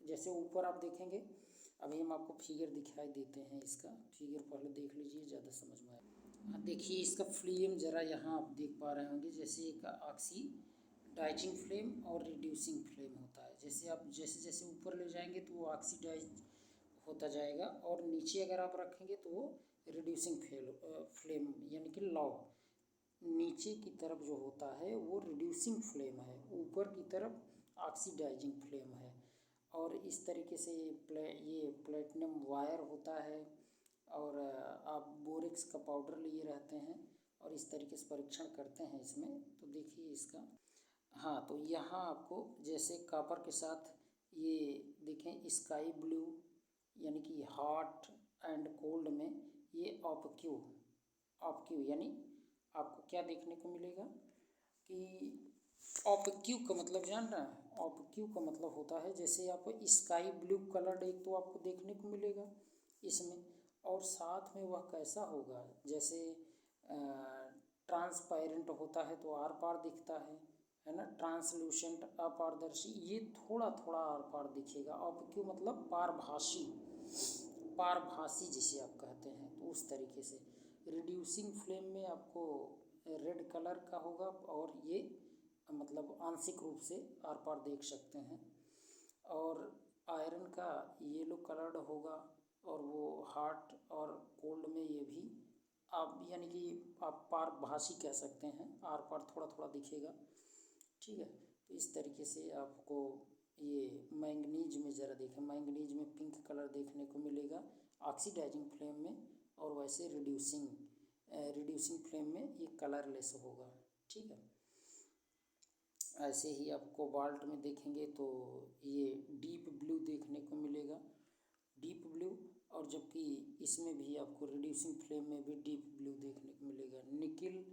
जैसे ऊपर आप देखेंगे, अभी हम आपको फिगर दिखाई देते हैं, इसका फिगर पहले देख लीजिए, ज़्यादा समझ में आएगा। देखिए इसका फ्लेम ज़रा यहाँ आप देख पा रहे होंगे, जैसे एक ऑक्सीडाइजिंग फ्लेम और रिड्यूसिंग फ्लेम होता है। जैसे आप जैसे ऊपर ले जाएंगे तो वो ऑक्सीडाइज होता जाएगा, और नीचे अगर आप रखेंगे तो वो रिड्यूसिंग फ्लेम यानी कि लौ, नीचे की तरफ जो होता है वो रिड्यूसिंग फ्लेम है, ऊपर की तरफ ऑक्सीडाइजिंग फ्लेम है। और इस तरीके से ये प्लेटिनम वायर होता है, और आप बोरेक्स का पाउडर लिए रहते हैं, और इस तरीके से परीक्षण करते हैं इसमें। तो देखिए इसका हाँ, तो यहाँ आपको जैसे कॉपर के साथ ये देखें स्काई ब्लू यानी कि हॉट एंड कोल्ड में ये ऑपक्यू यानी आपको क्या देखने को मिलेगा कि ऑपक्यू का मतलब जान रहे हैं। ऑपक्यू का मतलब होता है जैसे आप स्काई ब्लू कलर एक तो आपको देखने को मिलेगा इसमें, और साथ में वह कैसा होगा जैसे ट्रांसपेरेंट होता है तो आर पार दिखता है ना, ट्रांसल्यूसेंट अपारदर्शी, ये थोड़ा थोड़ा आर पार दिखेगा। ऑपक्यू मतलब पारभासी, पारभासी जिसे आप कहते हैं, तो उस तरीके से। रिड्यूसिंग फ्लेम में आपको रेड कलर का होगा और ये मतलब आंशिक रूप से आर पार देख सकते हैं। और आयरन का येलो कलर्ड होगा और वो हॉट और कोल्ड में ये भी आप यानी कि आप पारभासी कह सकते हैं, आर पार थोड़ा थोड़ा दिखेगा। ठीक है, तो इस तरीके से आपको ये मैंगनीज में ज़रा देखें, मैंगनीज में पिंक कलर देखने को मिलेगा ऑक्सीडाइजिंग फ्लेम में, और वैसे रिड्यूसिंग फ्लेम में ये कलरलेस होगा। ठीक है, ऐसे ही आप कोबाल्ट में देखेंगे तो ये डीप ब्लू देखने को मिलेगा, डीप ब्लू, और जबकि इसमें भी आपको रिड्यूसिंग फ्लेम में भी डीप ब्लू देखने को मिलेगा। निकिल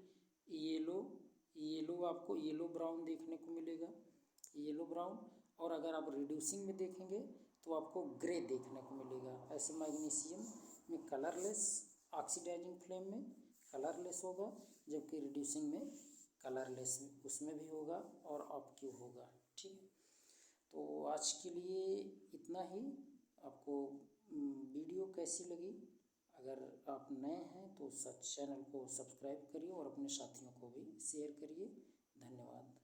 येलो आपको येलो ब्राउन देखने को मिलेगा, येलो ब्राउन, और अगर आप रिड्यूसिंग में देखेंगे तो आपको ग्रे देखने को मिलेगा। ऐसे मैग्नीशियम में कलरलेस, ऑक्सीडाइजिंग फ्लेम में कलरलेस होगा, जबकि रिड्यूसिंग में कलरलेस उसमें भी होगा और ऑपक्यू होगा। ठीक है, तो आज के लिए इतना ही। आपको वीडियो कैसी लगी? अगर आप नए हैं तो चैनल को सब्सक्राइब करिए और अपने साथियों को भी शेयर करिए। धन्यवाद।